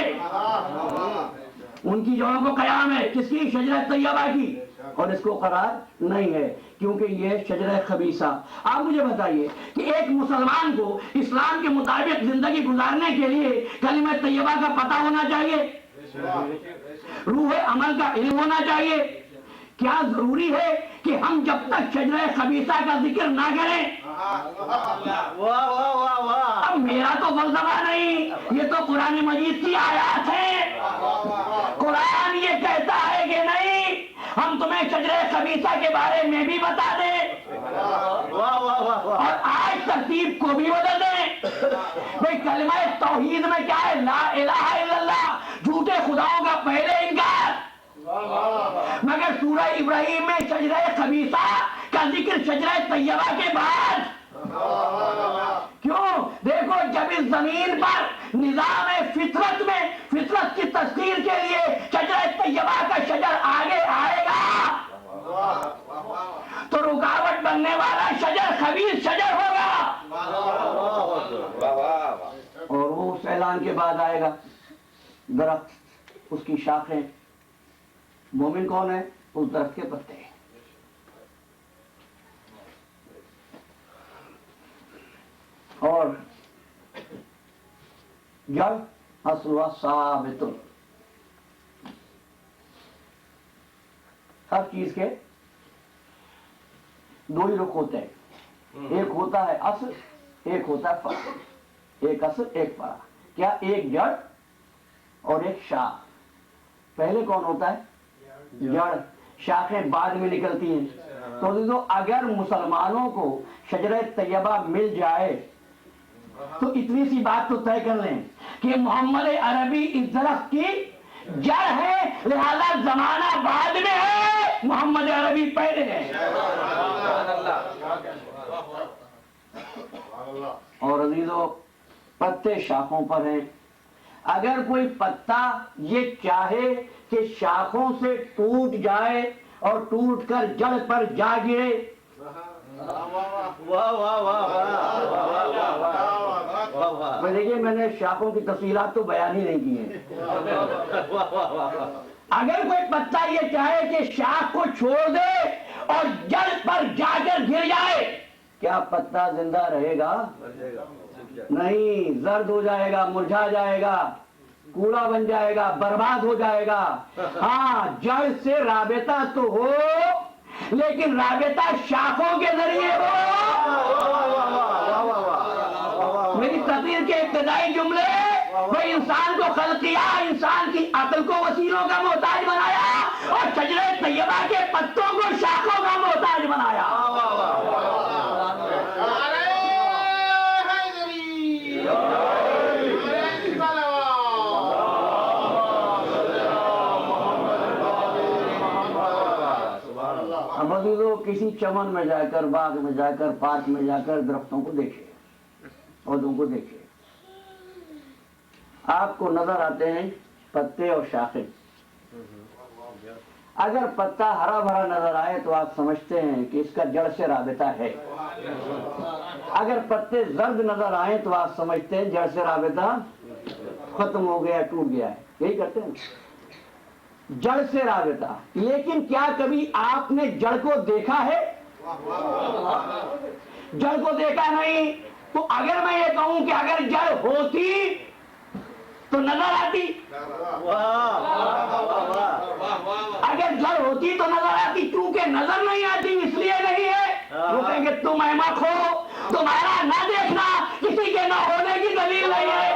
ان کی جڑوں کو قیام ہے، کس کی؟ شجرہ طیبہ کی، اور اس کو قرار نہیں ہے کیونکہ یہ شجرہ خبیثہ۔ آپ مجھے بتائیے کہ ایک مسلمان کو اسلام کے مطابق زندگی گزارنے کے لیے کلمہ طیبہ کا پتہ ہونا چاہیے، روح عمل کا علم ہونا چاہیے۔ کیا ضروری ہے کہ ہم جب تک شجرہ خبیثہ کا ذکر نہ کریں؟ واہ واہ واہ واہ۔ اب میرا تو فلسفہ نہیں، یہ تو قرآن مجید کی آیات ہیں۔ قرآن یہ کہتا ہے کہ نہیں، ہم تمہیں شجرہ خبیثہ کے بارے میں بھی بتا دیں، واہ واہ واہ واہ۔ اور آج ترتیب کو بھی بدل دیں۔ بھئی کلمہ توحید میں کیا ہے؟ لا الہ الا اللہ، جھوٹے خداؤں کا پہلے انکار۔ مگر سورہ ابراہیم میں شجرہ خبیثہ کا ذکر شجرہ طیبہ کے بعد کیوں؟ دیکھو، جب اس زمین پر نظام فطرت میں فطرت کی تسخیر کے لیے شجرہ طیبہ کا شجر آگے آئے گا تو رکاوٹ بننے والا شجر خبیث شجر ہوگا، اور وہ اس اعلان کے بعد آئے گا درخت، اس کی شاخیں۔ مومن کون ہے؟ اس درخت کے پتے۔ اور جڑ اصلها ثابت، ہر چیز کے دو ہی رخ ہوتے ہیں، ایک ہوتا ہے اصل، ایک ہوتا ہے فرع، ایک اصل ایک فرع۔ کیا؟ ایک جڑ اور ایک شاخ۔ پہلے کون ہوتا ہے؟ جڑ، شاخیں بعد میں نکلتی ہیں۔ تو عزیزو اگر مسلمانوں کو شجرہ طیبہ مل جائے تو اتنی سی بات تو طے کر لیں کہ محمد عربی اس درخت کی جڑ ہے، لہذا زمانہ بعد میں ہے، محمد عربی پہلے ہے۔ اور عزیزو پتے شاخوں پر ہیں، اگر کوئی پتا یہ چاہے کہ شاخوں سے ٹوٹ جائے اور ٹوٹ کر جڑ پر جا گرے، واہ واہ واہ واہ، دیکھیے میں نے شاخوں کی تفصیلات تو بیان ہی نہیں کی ہیں۔ اگر کوئی پتا یہ چاہے کہ شاخ کو چھوڑ دے اور جڑ پر جا کر گر جائے، کیا پتا زندہ رہے گا؟ نہیں، زرد ہو جائے گا، مرجھا جائے گا، کوڑا بن جائے گا، برباد ہو جائے گا۔ ہاں، جڑ سے رابطہ تو ہو لیکن رابطہ شاخوں کے ذریعے ہو۔ میری تقریر کے ابتدائی جملے، وہ انسان کو خلق کیا، انسان کی عقل کو وسیلوں کا محتاج بنایا اور شجرہ طیبہ کے پتوں کو شاخوں کا محتاج بنایا۔ اب عزیزو کسی چمن میں جا کر، باغ میں جا کر، پارک میں جا کر درختوں کو دیکھیں، پودوں کو دیکھیں، آپ کو نظر آتے ہیں پتے اور شاخیں۔ اگر پتا ہرا بھرا نظر آئے تو آپ سمجھتے ہیں کہ اس کا جڑ سے رابطہ ہے، اگر پتے زرد نظر آئے تو آپ سمجھتے ہیں جڑ سے رابطہ ختم ہو گیا، ٹوٹ گیا ہے۔ یہی کرتے ہیں، جڑ سے رابطہ۔ لیکن کیا کبھی آپ نے جڑ کو دیکھا ہے؟ جڑ کو دیکھا نہیں تو اگر میں یہ کہوں کہ اگر جڑ ہوتی تو نظر آتی، اگر جڑ ہوتی تو نظر آتی، کیونکہ نظر نہیں آتی اس لیے نہیں ہے۔ وہ کہیں گے تم احمق ہو، تمہارا نہ دیکھنا کسی کے نہ ہونے کی دلیل نہیں ہے۔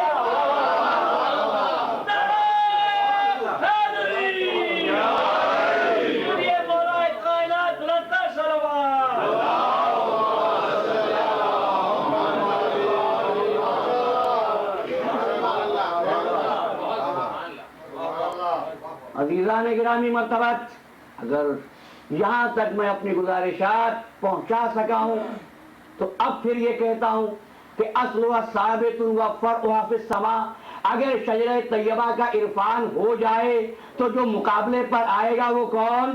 عزیزان گرامی مرتبت، اگر یہاں تک میں اپنی گزارشات پہنچا سکا ہوں تو اب پھر یہ کہتا ہوں کہ اصلها ثابت و فرعها فی السماء۔ اگر شجرہ طیبہ کا عرفان ہو جائے تو جو مقابلے پر آئے گا وہ کون؟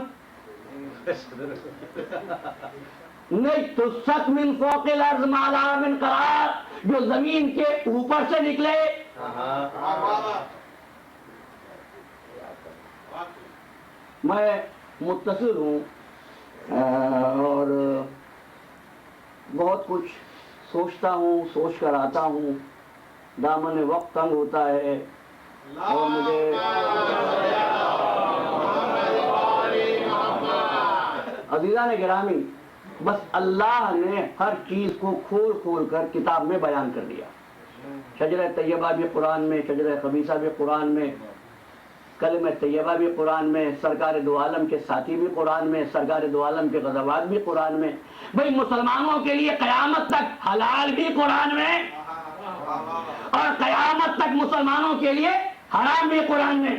نجتثت من فوق الارض ما لها من قرار، جو زمین کے اوپر سے نکلے۔ میں متصل ہوں اور بہت کچھ سوچتا ہوں، سوچ کر آتا ہوں، دامن وقت تنگ ہوتا ہے اور مجھے عزیزان گرامی بس اللہ نے ہر چیز کو کھول کھول کر کتاب میں بیان کر دیا۔ شجرہ طیبہ بھی قرآن میں، شجرہ خبیثہ بھی قرآن میں، کلمہ طیبہ بھی قرآن میں، سرکار دو عالم کے ساتھی بھی قرآن میں، سرکار دو عالم کے غزوات بھی قرآن میں، بھئی مسلمانوں کے لیے قیامت تک حلال بھی قرآن میں اور قیامت تک مسلمانوں کے لیے حرام بھی قرآن میں۔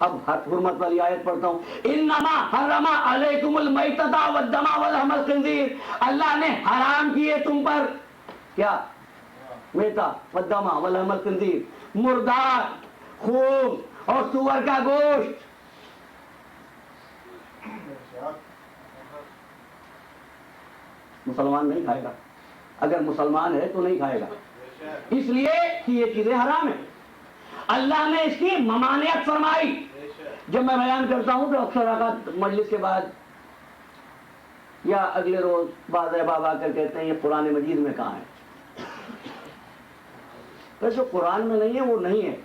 اب حرمت والی آیت پڑھتا ہوں، انما حرم علیکم المیتۃ والدم ولحم الخنزیر، اللہ نے حرام کیے تم پر کیا؟ میتا والدم ولحم الخنزیر، مردار، خون اور سور کا گوشت۔ مسلمان نہیں کھائے گا، اگر مسلمان ہے تو نہیں کھائے گا، اس لیے کہ یہ چیزیں حرام ہیں۔ اللہ نے اس کی ممانعت فرمائی۔ جب میں بیان کرتا ہوں تو اکثر اوقات مجلس کے بعد یا اگلے روز بعض احباب آ کر کہتے ہیں یہ قرآن مجید میں کہاں ہے؟ کہ جو قرآن میں نہیں ہے وہ نہیں ہے.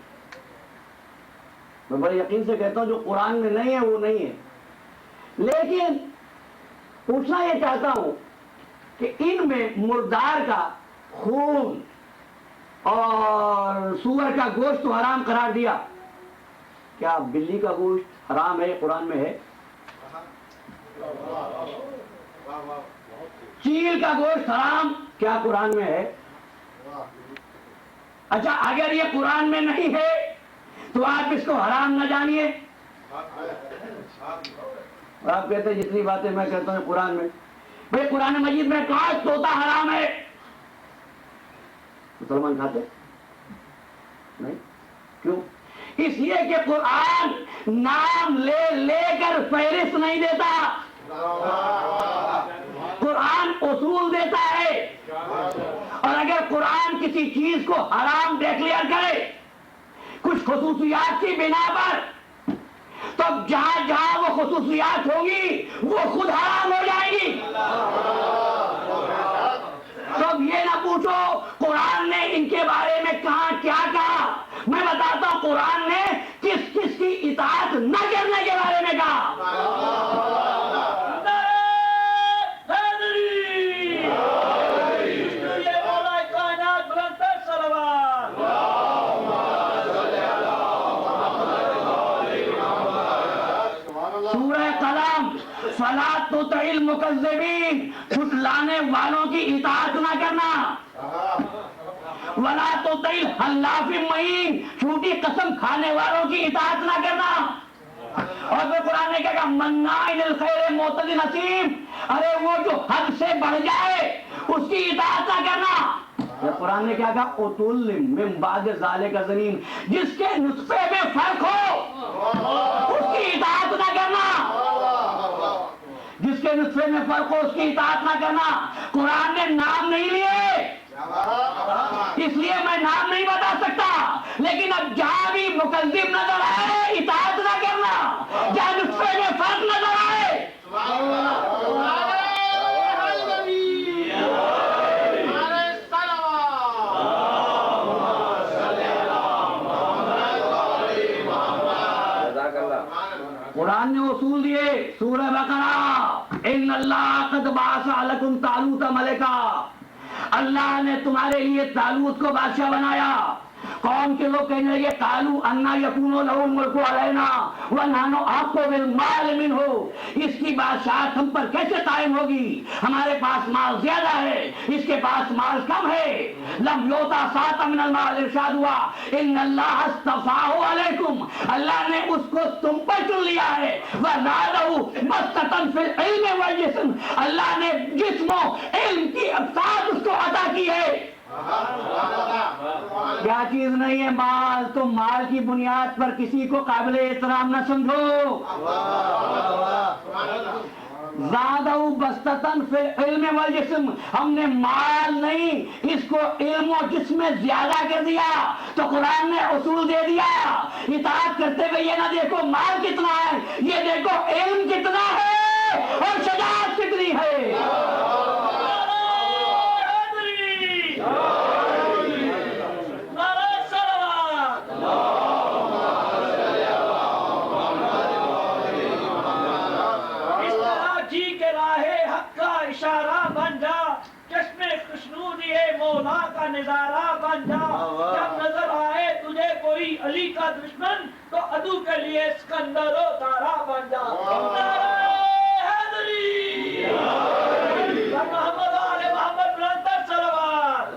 میں بڑے یقین سے کہتا ہوں جو قرآن میں نہیں ہے وہ نہیں ہے. لیکن پوچھنا یہ چاہتا ہوں کہ ان میں مردار کا خون اور سور کا گوشت تو حرام قرار دیا، کیا بلی کا گوشت حرام ہے؟ قرآن میں ہے. چیل کا گوشت حرام، کیا قرآن میں ہے؟ اچھا اگر یہ قرآن میں نہیں ہے تو آپ اس کو حرام نہ جانیے. آپ کہتے ہیں جتنی باتیں میں کہتا ہوں قرآن میں، بھائی قرآن مجید میں کہاں طوطا حرام ہے؟ مسلمان کھاتے نہیں؟ کیوں؟ اس لیے کہ قرآن نام لے لے کر فہرست نہیں دیتا، قرآن اصول دیتا ہے. اور اگر قرآن کسی چیز کو حرام ڈکلیئر کرے کچھ خصوصیات کی بنا پر، تو جہاں جہاں وہ خصوصیات ہوگی وہ خود حرام ہو جائے گی. تو اب یہ نہ پوچھو قرآن نے ان کے بارے میں کہاں کیا کہا. میں بتاتا ہوں قرآن نے کس کس کی اطاعت نہ کرنے کے بارے میں کہا. سورہ قلم، فلا تطع المکذبین، جھٹلانے والوں کی اطاعت نہ کرنا. ولا تطع الحلاف المہین، جھوٹی قسم کھانے والوں کی اطاعت نہ کرنا. اور پھر قرآن نے کہا مناع للخیر معتد نسیم، ارے وہ جو حد سے بڑھ جائے اس کی اطاعت نہ کرنا. قرآن نے کیا کہا عتل من بعد ذالک زنیم، جس کے نطفے میں فرق ہو اس کی اطاعت نہ کرنا. جس کے نطفے میں فرق ہو اس کی اطاعت نہ کرنا. قرآن نے نام نہیں لیے اس لیے میں نام نہیں بتا سکتا، لیکن اب جہاں بھی مکذب نظر آئے اطاعت نہ کرنا، جہاں نطفے میں فرق نظر آئے. قرآن نے اصول دیے. سورہ بقرہ، ان اللہ قد بعث لکم طالوت ملکا، اللہ نے تمہارے لیے طالوت کو بادشاہ بنایا. قوم کے لوگ کہنے لگے قالوا انا یکون له الملک علینا ونحن احق بالمال منه، اس کی بادشاہت ہم پر کیسے قائم ہوگی؟ ہمارے پاس مال زیادہ ہے، اس کے پاس مال کم ہے. لم یؤتا ساعۃ من المال، ارشاد ہوا ان اللہ اصطفاہ علیکم، اللہ نے اس کو تم پر چن لیا ہے. وزادہ بسطۃ فی العلم والجسم، اللہ نے جسم و علم کی افساد اس کو عطا کی ہے. کیا چیز نہیں ہے مال؟ تو مال کی بنیاد پر کسی کو قابل احترام نہ سمجھو. زادہ بسطۃ فی العلم والجسم، ہم نے مال نہیں اس کو علم و جسم میں زیادہ کر دیا. تو قرآن نے اصول دے دیا. اطاعت کرتے ہوئے یہ نہ دیکھو مال کتنا ہے، یہ دیکھو علم کتنا ہے اور شجاعت کتنی ہے. مولا کا نظارہ بن جا. جب نظر آئے تجھے کوئی علی کا دشمن تو عدو کے لیے سکندر و دارا بن جا. حیدری محمد آل محمد بلند صلوات.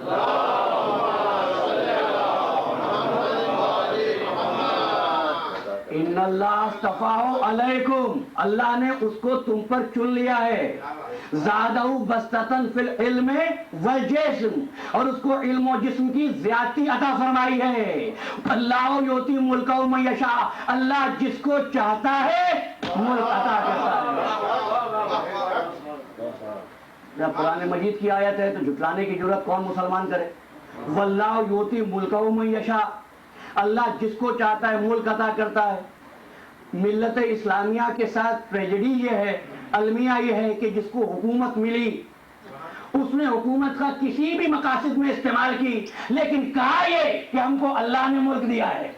ان اللہ اصطفاہ علیکم، اللہ نے اس کو تم پر چن لیا ہے. زادہ بسطۃ فی العلم والجسم، اور اس کو علم و جسم کی زیادتی عطا فرمائی ہے. اللہ یؤتی ملک من یشاء، اللہ جس کو چاہتا ہے ملک عطا کرتا ہے. جب قرآن مجید کی آیت ہے تو جھٹلانے کی ضرورت کون مسلمان کرے؟ واللہ یؤتی ملک من یشاء، اللہ جس کو چاہتا ہے ملک عطا کرتا ہے. ملت اسلامیہ کے ساتھ ٹریجڈی یہ ہے، المیہ یہ ہے کہ جس کو حکومت ملی اس نے حکومت کا کسی بھی مقاصد میں استعمال کی، لیکن کہا یہ کہ ہم کو اللہ نے ملک دیا ہے۔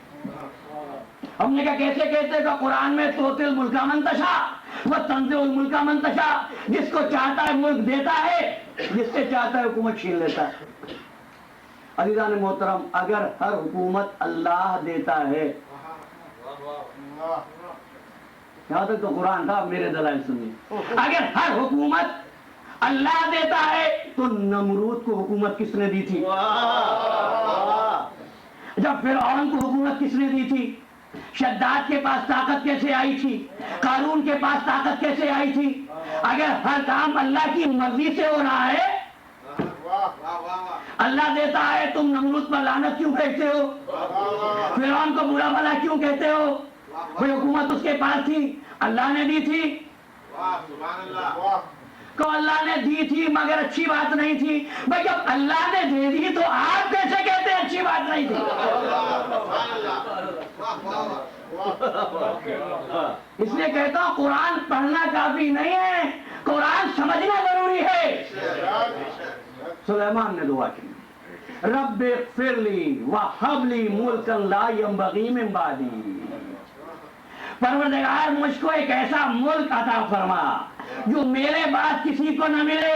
ہم نے کہا کیسے کہتے کہ قرآن میں توتی الملک من تشاء و تنزع الملک من تشاء، جس کو چاہتا ہے ملک دیتا ہے، جس سے چاہتا ہے حکومت چھین لیتا ہے۔ عزیزان محترم، اگر ہر حکومت اللہ دیتا ہے، یہاں تک تو قرآن تھا، میرے دلائل سنیے، اگر ہر حکومت اللہ دیتا ہے تو نمرود کو حکومت کس نے دی تھی؟ جب فرعون کو حکومت کس نے دی تھی؟ شداد کے پاس طاقت کیسے آئی تھی؟ قارون کے پاس طاقت کیسے آئی تھی؟ اگر ہر کام اللہ کی مرضی سے ہو رہا ہے، اللہ دیتا ہے، تم نمرود پر لعنت کیوں کہتے ہو؟ فرعون کو برا بھلا کیوں کہتے ہو؟ کوئی حکومت اس کے پاس تھی، اللہ نے دی تھی، کو اللہ نے دی تھی مگر اچھی بات نہیں تھی۔ بھائی جب اللہ نے دے دی تو آپ کیسے کہتے ہیں اچھی بات نہیں تھی؟ اس لیے کہتا ہوں قرآن پڑھنا کافی نہیں ہے، قرآن سمجھنا ضروری ہے۔ سلیمان نے دعا کی، رب اغفر لی وہب لی ملکا لا ینبغی من بعدی، پروردگار مجھ کو ایک ایسا ملک عطا فرما جو میرے بعد کسی کو نہ ملے۔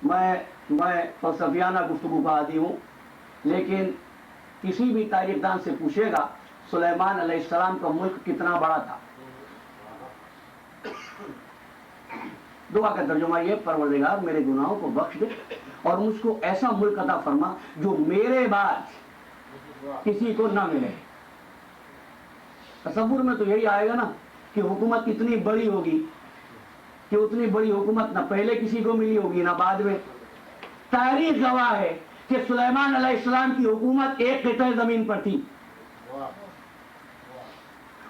میں فلسفیانہ گفتگو کا عادی ہوں، لیکن کسی بھی تاریخ دان سے پوچھے گا سلیمان علیہ السلام کا ملک کتنا بڑا تھا، دعا کا ترجمہ یہ، پروردگار میرے گناہوں کو بخش دے اور مجھ کو ایسا ملک عطا فرما جو میرے بعد کسی کو نہ ملے۔ تصور میں تو یہی آئے گا نا کہ حکومت اتنی بڑی ہوگی کہ اتنی بڑی حکومت نہ پہلے کسی کو ملی ہوگی نہ بعد میں۔ تاریخ گواہ ہے کہ سلیمان علیہ السلام کی حکومت ایک قطع زمین پر تھی،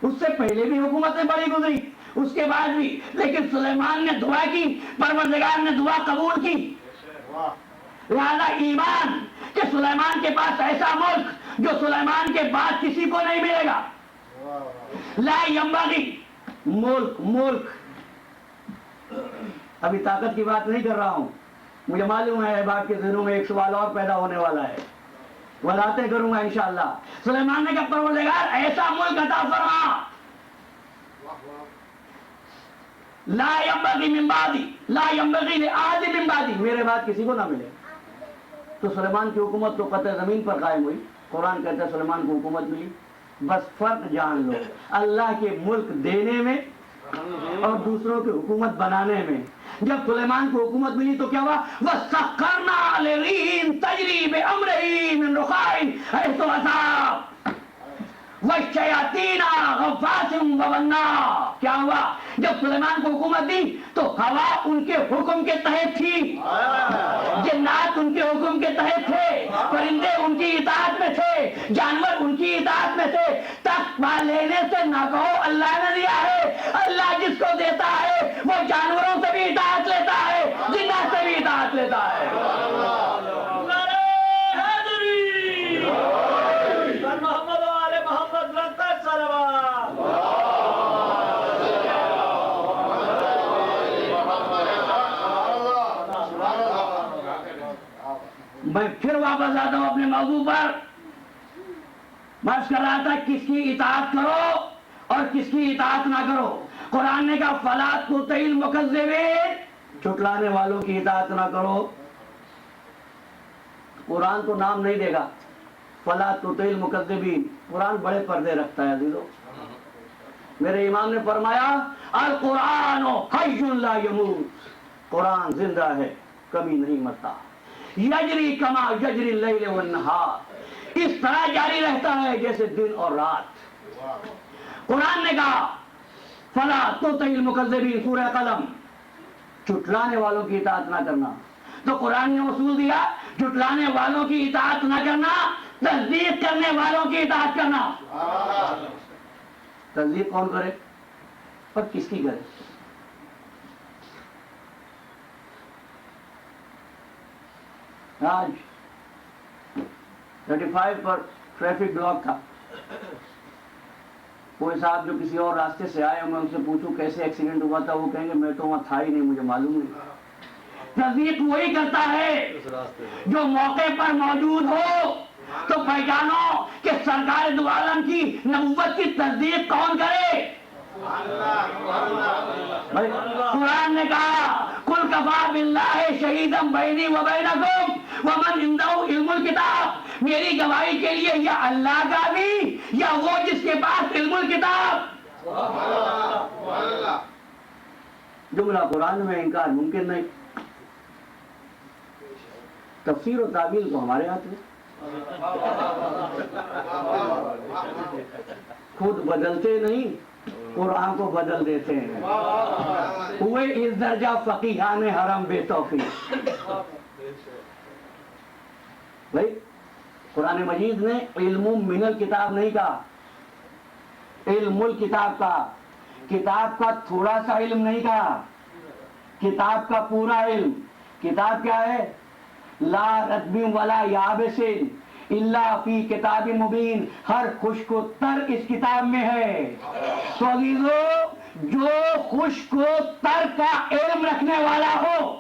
اس سے پہلے بھی حکومتیں بڑی گزری، اس کے بعد بھی، لیکن سلیمان نے دعا کی، پروردگار نے دعا قبول کی۔ لہذا ایمان کہ سلیمان کے پاس ایسا ملک جو سلیمان کے بعد کسی کو نہیں ملے گا، لا ینبغی، ملک ابھی طاقت کی بات نہیں کر رہا ہوں، مجھے معلوم ہے احباب کے ذہنوں میں ایک سوال اور پیدا ہونے والا ہے، وضاحتیں کروں گا انشاءاللہ۔ سلیمان نے کہا پروردگار ایسا ملک عطا فرما، لا ینبغی من بعدی، لا ینبغی لأحد من بعدی، میرے بعد کسی کو نہ ملے۔ تو سلیمان کی حکومت تو قطع زمین پر قائم ہوئی، قرآن کہتا ہے سلیمان کو حکومت ملی۔ بس فرق جان لو اللہ کے ملک دینے میں اور دوسروں کی حکومت بنانے میں۔ جب سلیمان کو حکومت ملی تو کیا ہوا؟ وَسَخَّرْنَا لِرِيحٍ تَجْرِي بِأَمْرِهِ مِنْ رُخَاءٍ حَيْثُ أَصَابَ وَالشَّيَاطِينَ غَوَّاصٍ وَبَنَّا۔ کیا ہوا؟ جب سلیمان کو حکومت دی تو ہوا ان کے حکم کے تحت تھی، جنات ان کے حکم کے تحت تھے، پرندے ان کی اطاعت میں تھے، جانور ان کی اطاعت میں تھے۔ تخت لینے سے نہ کہو اللہ نے دیا ہے، اللہ جس کو دیتا ہے وہ جانوروں سے بھی اطاعت لیتا ہے، جنات سے بھی اطاعت لیتا ہے۔ میں پھر واپس آتا ہوں اپنے موضوع پر۔ بس کر رہا تھا کس کی اطاعت کرو اور کس کی اطاعت نہ کرو۔ قرآن نے کہا فَلَا تُطِعِ الْمُكَذِّبِينَ، جھٹلانے والوں کی اطاعت نہ کرو۔ قرآن تو نام نہیں دے گا، فَلَا تُطِعِ الْمُكَذِّبِينَ، قرآن بڑے پردے رکھتا ہے عزیزو۔ میرے امام نے فرمایا القرآن حی لا یموت، قرآن زندہ ہے کبھی نہیں مرتا، یجری کما یجری اللیل والنہار، اس طرح جاری رہتا ہے جیسے دن اور رات۔ قرآن نے کہا فلا تطع المکذبین، سورہ قلم، جھٹلانے والوں کی اطاعت نہ کرنا۔ تو قرآن نے اصول دیا جھٹلانے والوں کی اطاعت نہ کرنا، تصدیق کرنے والوں کی اطاعت کرنا۔ تصدیق کون کرے اور کس کی کرے؟ آج 35 پر ٹریفک بلاک تھا، کوئی صاحب جو کسی اور راستے سے آئے، میں ان سے پوچھوں کیسے ایکسیڈنٹ ہوا تھا، وہ کہیں گے میں تو وہاں تھا ہی نہیں، مجھے معلوم نہیں۔ تصدیق وہی کرتا ہے جو موقع پر موجود ہو. تو پہچانو کہ سرکار دو عالم کی نبوت کی تصدیق کون کرے؟ بھائی قرآن نے کہا قل کفی باللہ شہیدا بینی و بینکم ومن عندہ علم الکتاب. میری گواہی کے لیے یا اللہ کا بھی یا وہ جس کے پاس علم الکتاب. جملہ قرآن میں انکار ممکن نہیں. تفسیر و تعویل کو ہمارے ہاتھ میں. خود بدلتے نہیں قرآن کو بدل دیتے ہیں. ہوئے اس درجہ فقیہان حرم بے توفیق. بھائی قرآن مجید نے علم من الکتاب نہیں کہا, علم الکتاب کا. کتاب کا تھوڑا سا علم نہیں کہا, کتاب کا پورا علم. کتاب کیا ہے؟ لا رتب ولا یابس الا فی کتاب مبین. ہر خشک و تر اس کتاب میں ہے. تو عزیزو جو خشک و تر کا علم رکھنے والا ہو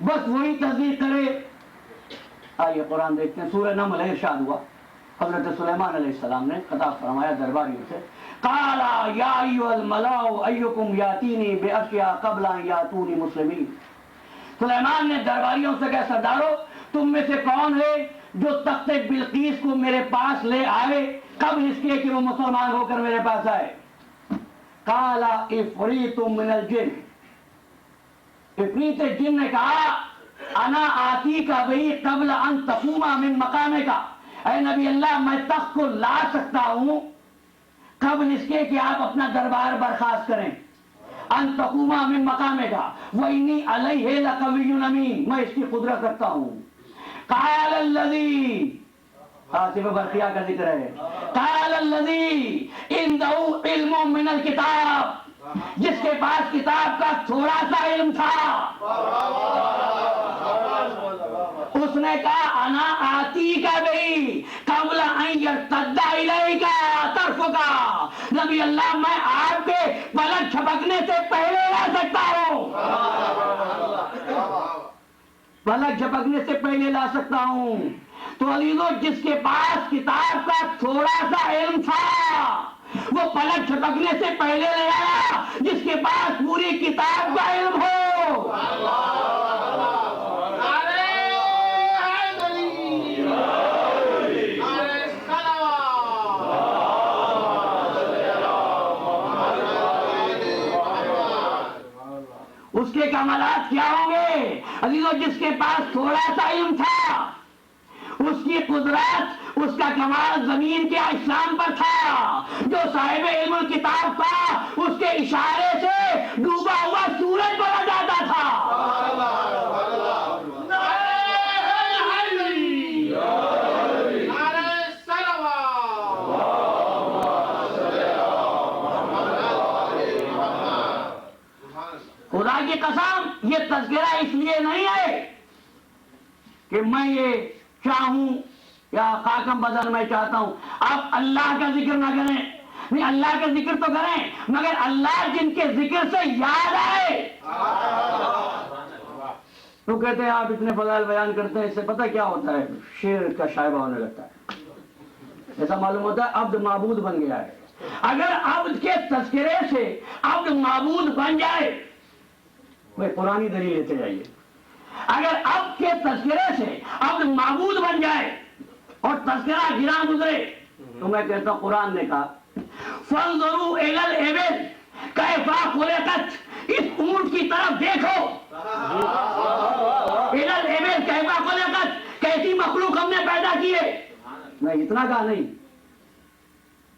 بس وہی تصدیق کرے. آئیے قرآن دیکھتے ہیں. سورہ نمل ارشاد ہوا, حضرت سلیمان علیہ السلام نے خطاب فرمایا درباریوں سے, قالا یا ایھا الملأ ایکم یاتینی بعرشھا قبل ان یاتونی مسلمین. سلیمان نے درباریوں سے کہا سردارو تم میں سے کون ہے جو تخت بلقیس کو میرے پاس لے آئے قبل اس کے کہ وہ مسلمان ہو کر میرے پاس آئے. قال عفریت من الجن. عفریت جن نے کہا انا آتی کا بھئی قبل ان تقوم من مقامے کا. اے نبی اللہ میں تخت کو لا سکتا ہوں قبل اس کے کہ آپ اپنا دربار برخاست کریں. ان تقوم من مقامے کا وانی علیہ لقوی امین. میں اس کی قدرت رکھتا ہوں. قال الذی, آصف برقیہ کا ذکر ہے, قال الذی عنده علم من الکتاب. جس کے پاس کتاب کا تھوڑا سا علم تھا اس نے کہا انا آتی کا بھی قبل ان یرتد الیک طرفک. نبی اللہ میں آپ کے پلک جھپکنے سے پہلے لا سکتا ہوں. پلک جھپکنے سے پہلے لا سکتا ہوں. تو عزیزو جس کے پاس کتاب کا تھوڑا سا علم تھا وہ پلک جھپکنے سے پہلے لے آیا جس کے پاس پوری کتاب کا علم ہو. اس کے کمالات کیا ہوں گے عزیزو؟ جس کے پاس تھوڑا سا علم تھا اس کی قدرت, اس کا کمال زمین کے اجسام پر تھا. جو صاحب علم الکتاب تھا اس کے اشارے سے ڈوبا ہوا سورج بنا جاتا تھا. خدا کی قسم یہ تذکرہ اس لیے نہیں ہے کہ میں یہ چاہوں یا خاکم بدل میں چاہتا ہوں. آپ اللہ کا ذکر نہ کریں, نہیں اللہ کا ذکر تو کریں مگر اللہ جن کے ذکر سے یاد آئے. تو کہتے ہیں آپ اتنے فضائل بیان کرتے ہیں, اس سے پتہ کیا ہوتا ہے؟ شیر کا شائبہ ہونے لگتا ہے. ایسا معلوم ہوتا ہے عبد معبود بن گیا ہے. اگر عبد کے تذکرے سے عبد معبود بن جائے, بھائی پرانی دلیل لیتے جائیے, اگر عبد کے تذکرے سے عبد معبود بن جائے اور تذکرہ گرا گزرے تو میں کہتا ہوں قرآن نے کہا فانظروا الی الابل کیف خلقت. اس اونٹ کی طرف دیکھو, الی الابل کیف خلقت, کیسی مخلوق ہم نے پیدا کی ہے. میں اتنا کہا نہیں,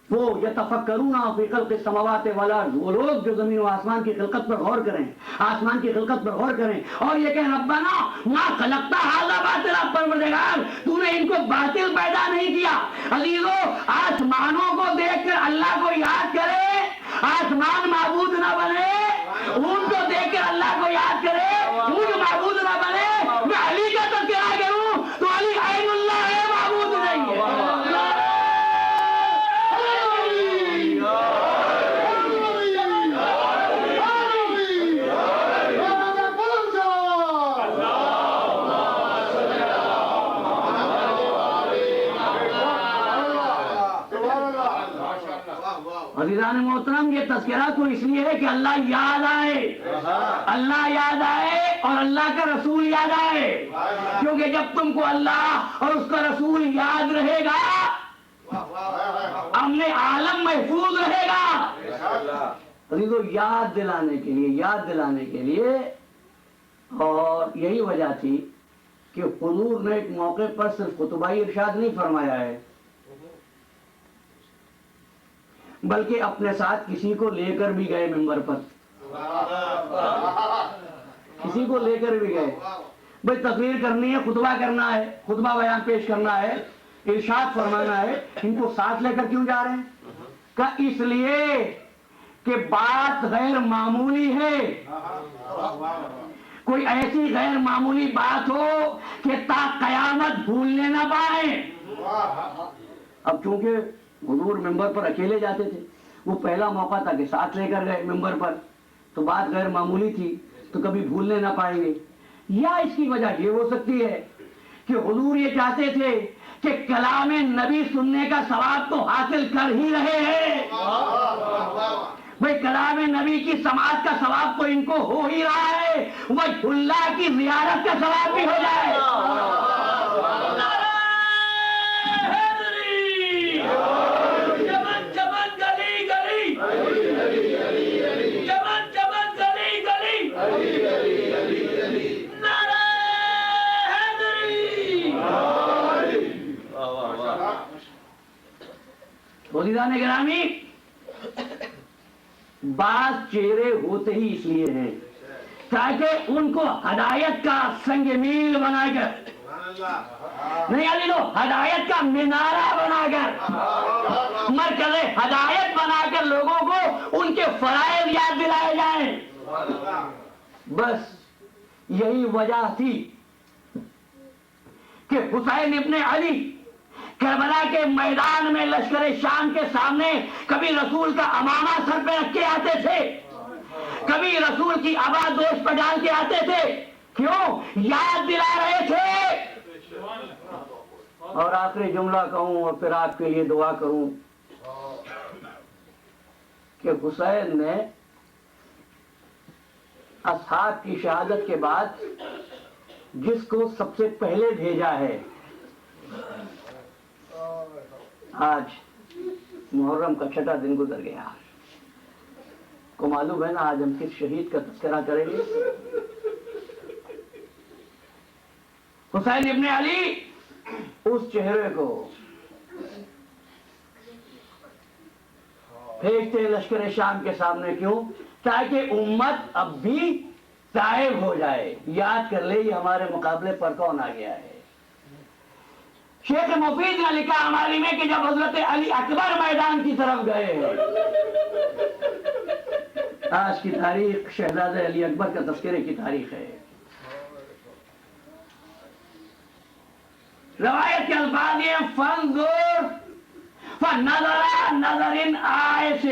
وہ یتفکرون فی خلق السماوات والارض, وہ لوگ جو زمین و آسمان کی خلقت پر غور کریں, آسمان کی خلقت پر غور کریں اور یہ کہیں ربنا ما خلقت ھذا باطلا. پروردگار تو نے ان کو باطل پیدا نہیں کیا. عزیزو آسمانوں کو دیکھ کر اللہ کو یاد کرے, آسمان معبود نہ بنے. ان کو دیکھ کر اللہ کو یاد کرے, ان معبود نہ بنے. میں علی کا تذکرہ کروں تو علی عین اللہ ہے, معبود نہیں ہے. عزیزان محترم یہ تذکرہ تو اس لیے ہے کہ اللہ یاد آئے، اللہ یاد آئے اور اللہ کا رسول یاد آئے، کیونکہ جب تم کو اللہ اور اس کا رسول یاد رہے گا امن عالم محفوظ رہے گا۔ عزیزو یاد دلانے کے لیے اور یہی وجہ تھی کہ حضور نے ایک موقع پر صرف خطبائی ارشاد نہیں فرمایا ہے بلکہ اپنے ساتھ کسی کو لے کر بھی گئے ممبر پر، کسی کو لے کر بھی گئے۔ بھئی تقریر کرنی ہے، خطبہ کرنا ہے، خطبہ بیان پیش کرنا ہے، ارشاد فرمانا ہے، ان کو ساتھ لے کر کیوں جا رہے ہیں؟ کہ اس لیے کہ بات غیر معمولی ہے، کوئی ایسی غیر معمولی بات ہو کہ تا قیامت بھولنے نہ پائیں۔ اب چونکہ حضور ممبر پر اکیلے جاتے تھے، وہ پہلا موقع تھا کہ ساتھ لے کر گئے ممبر پر، تو بات غیر معمولی تھی تو کبھی بھولنے نہ پائیں گے۔ یا اس کی وجہ یہ ہو سکتی ہے کہ حضور یہ چاہتے تھے کہ کلام نبی سننے کا ثواب تو حاصل کر ہی رہے ہیں، بھئی کلام نبی کی سماعت کا ثواب تو ان کو ہو ہی رہا ہے، وجہ اللہ کی زیارت کا ثواب بھی ہو جائے۔ عزیزان گرامی، بعض چہرے ہوتے ہی اس لیے ہیں تاکہ ان کو ہدایت کا سنگ میل بنا کر، نہیں علی لو، ہدایت کا مینارہ بنا کر، مرکز ہدایت بنا کر لوگوں کو ان کے فرائض یاد دلائے جائیں۔ بس یہی وجہ تھی کہ حسین ابن علی کربلا کے میدان میں لشکر شام کے سامنے کبھی رسول کا امامہ سر پہ رکھ کے آتے تھے، کبھی رسول کی عبا دوش پہ ڈال کے آتے تھے، کیوں؟ یاد دلا رہے تھے۔ اور آخری جملہ کہوں اور پھر آپ کے لیے دعا کروں کہ حسین نے اصحاب کی شہادت کے بعد جس کو سب سے پہلے بھیجا ہے، آج محرم کا 6واں دن گزر گیا، کو معلوم ہے نا آج ہم کس شہید کا تذکرہ کریں گے؟ حسین ابن علی۔ اس چہرے کو بھیجتے لشکر شام کے سامنے، کیوں؟ تاکہ امت اب بھی تائب ہو جائے، یاد کر لے یہ ہمارے مقابلے پر کون آ گیا ہے۔ شیخ مفید نے لکھا ہماری میں کہ جب حضرت علی اکبر میدان کی طرف گئے، آج کی تاریخ شہزادہ علی اکبر کا تذکرے کی تاریخ ہے۔ روایت کے الفاظ یہ فانظر فنظر نظر عائش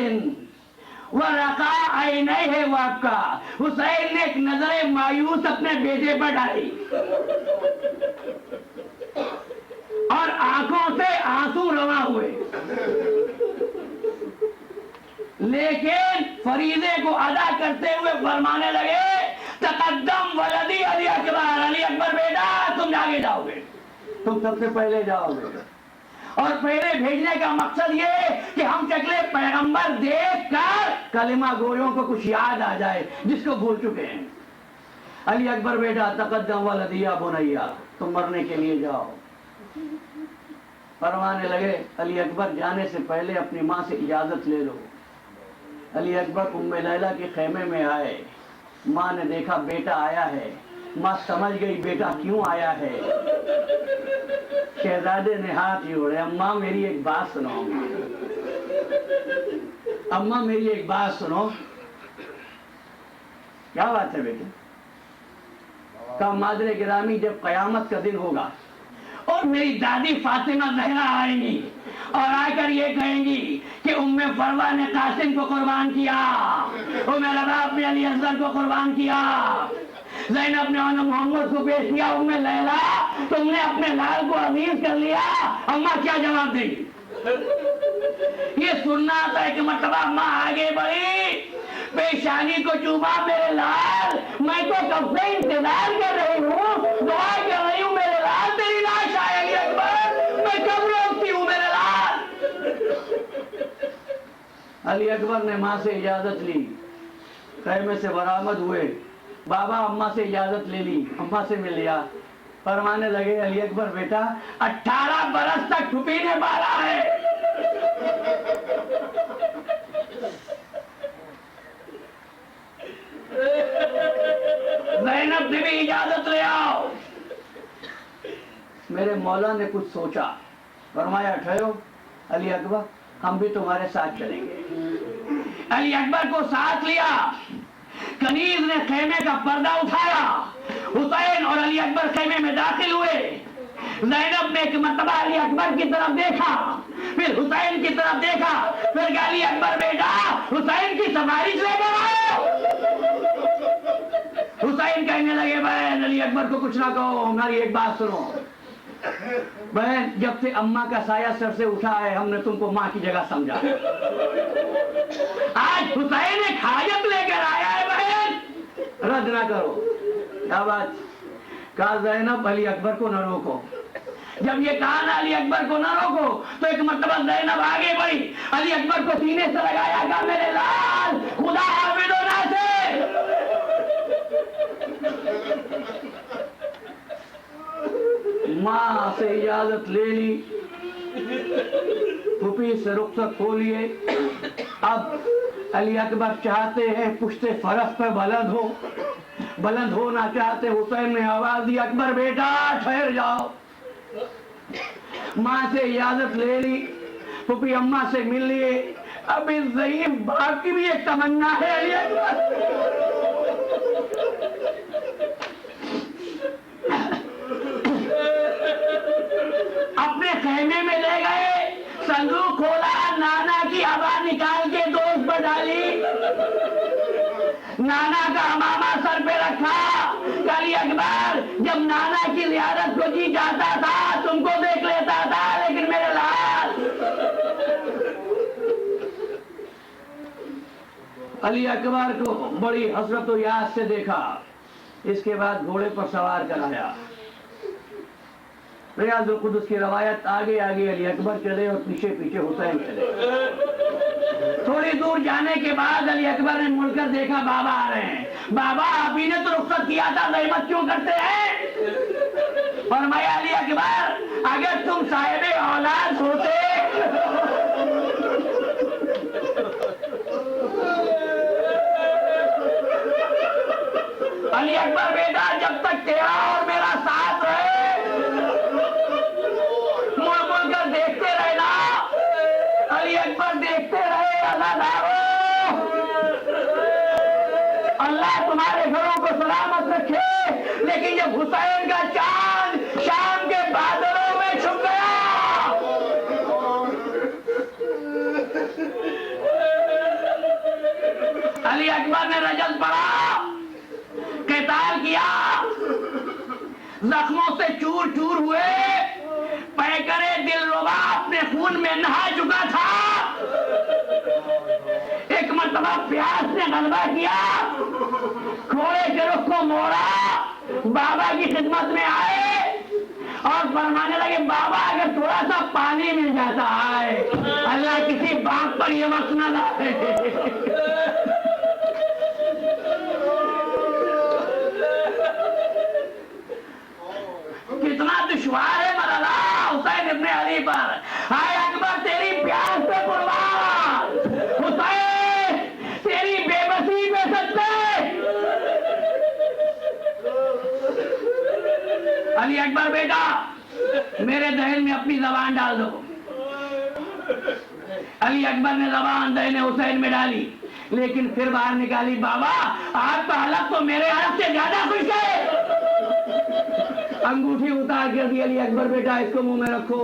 ورقا عینیہ وابکا، حسین نے ایک نظر مایوس اپنے بیٹے پر ڈالی اور آنکھوں سے آنسو رواں ہوئے، لیکن فریضے کو ادا کرتے ہوئے فرمانے لگے تقدم ولدی علی اکبر، علی اکبر بیٹا تم آگے جاؤ گے، تم سب سے پہلے جاؤ گے۔ اور پہلے بھیجنے کا مقصد یہ کہ ہم شکل پیغمبر دیکھ کر کلمہ گویوں کو کچھ یاد آ جائے جس کو بھول چکے ہیں۔ علی اکبر بیٹا تقدم ولدی یا بنیا، تم مرنے کے لیے جاؤ۔ فرمانے لگے علی اکبر جانے سے پہلے اپنی ماں سے اجازت لے لو۔ علی اکبر ام لیلہ کے خیمے میں آئے، ماں نے دیکھا بیٹا آیا ہے، ماں سمجھ گئی بیٹا کیوں آیا ہے۔ شہزادے نے ہاتھ جوڑے، اماں میری ایک بات سنو، اماں میری ایک بات سنو۔ کیا بات ہے بیٹے؟ کہا مادر گرامی جب قیامت کا دن ہوگا اور میری دادی فاطمہ زہرا آئیں گی اور آ کر یہ کہیں گی کہ ام فروہ نے قاسم کو قربان کیا، ام رباب نے علی اصغر کو قربان کیا، زینب نے محمد کو پیش کیا، ام لیلہ تم نے اپنے لال کو عزیز کر لیا، اماں کیا جواب دیں گی؟ یہ سننا آتا ہے کہ مرتبہ ماں آگے بڑھی، پیشانی کو چوما میرے لال، میں تو کب سے انتظار کر رہی ہوں، دعا کر رہی ہوں میرے لال تیری لاش آئے علی اکبر، میں کب روکتی ہوں میرے لال۔ علی اکبر نے ماں سے اجازت لی، خیمے سے برآمد ہوئے، بابا اماں سے اجازت لے لی، اماں سے مل لیا، فرمانے لگے علی اکبر بیٹا 18 برس تک ٹھپی نے پالا ہے، زینب سے بھی اجازت لے آؤ۔ میرے مولا نے کچھ سوچا، فرمایا ٹھہرو علی اکبر ہم بھی تمہارے ساتھ چلیں گے۔ علی اکبر کو ساتھ لیا، کنیز نے خیمے کا پردہ اٹھایا، حسین اور علی اکبر خیمے میں داخل ہوئے۔ زینب نے ایک مرتبہ علی اکبر کی طرف دیکھا، پھر حسین کی طرف دیکھا، پھر کہا علی اکبر بیٹا حسین کی سفارش لے کر آؤ۔ حسین کہنے لگے بہن علی اکبر کو کچھ نہ کہو، ہماری ایک بات سنو بہن، جب سے اماں کا سایہ سر سے اٹھا ہے ہم نے تم کو ماں کی جگہ سمجھا، آج حسین ایک حاجت لے کر آیا ہے بہن، رد نہ کرو۔ کیا بات؟ کہا زینب علی اکبر کو نہ روکو۔ جب یہ کہا نا علی اکبر کو نہ روکو تو ایک مرتبہ زینب آگے بڑھی، علی اکبر کو سینے سے لگایا، کہا میرے لال خدا حافظ و ناصر۔ ماں سے اجازت لے لی، پھوپھی سے رخصت ہو لیے۔ اب علی اکبر چاہتے ہیں پشت فرس پہ بلند ہونا چاہتے، حسین نے آواز دی اکبر بیٹا ٹھہر جاؤ۔ ماں سے اجازت لے لی، پھوپھی اماں سے مل لیے، اب اس ضعیف باپ کی بھی ایک تمنا ہے علی اکبر۔ اپنے خیمے میں لے گئے، صندوق کھولا، نانا کی آبا نکال کے دوست پر ڈالی، نانا کا امامہ سر پہ رکھا۔ علی اکبر جب نانا کی زیارت کو جی جاتا تھا تم کو دیکھ لیتا تھا، لیکن میرے لال علی اکبر کو بڑی حسرت و یاد سے دیکھا۔ اس کے بعد گھوڑے پر سوار کرایا۔ ریاض القدس کی روایت آگے آگے علی اکبر چلے اور پیچھے پیچھے حسین چلے۔ تھوڑی دور جانے کے بعد علی اکبر نے مڑ کر دیکھا بابا آ رہے ہیں۔ بابا آپ ہی نے تو رخصت کیا تھا، زحمت کیوں کرتے ہیں؟ فرمایا علی اکبر اگر تم صاحب اولاد ہوتے علی اکبر بیٹا جب تک تیرا اور میرا ساتھ رہے دیکھتے رہنا۔ علی اکبر دیکھتے رہے، اللہ تمہارے گھروں کو سلامت رکھے، لیکن جب حسین کا چاند شام کے بادلوں میں چھپ گیا، علی اکبر نے رجل پڑا، قتال کیا، زخموں سے چور چور ہوئے، پیکرے دلربا اپنے خون میں نہا چکا تھا۔ ایک مرتبہ پیاس نے غلبہ کیا، گھوڑے کے رخ کو موڑا، بابا کی خدمت میں آئے اور فرمانے لگے بابا اگر تھوڑا سا پانی مل جاتا ہے، اللہ کسی باپ پر یہ وقت نہ لائے۔ کتنا دشوار ہے مرحلہ حسین ابن علی پر۔ ہائے اکبر تیری پیاس پہ قربان، حسین تیری بے بسی پہ سچے۔ علی اکبر بیٹا میرے دہن میں اپنی زبان ڈال دو۔ علی اکبر نے زبان دہن حسین میں ڈالی، لیکن پھر باہر نکالی، بابا آپ کا حلق تو میرے حلق سے زیادہ خوش ہے۔ انگوٹھی اتار کر دی، علی اکبر بیٹا اس کو منہ میں رکھو،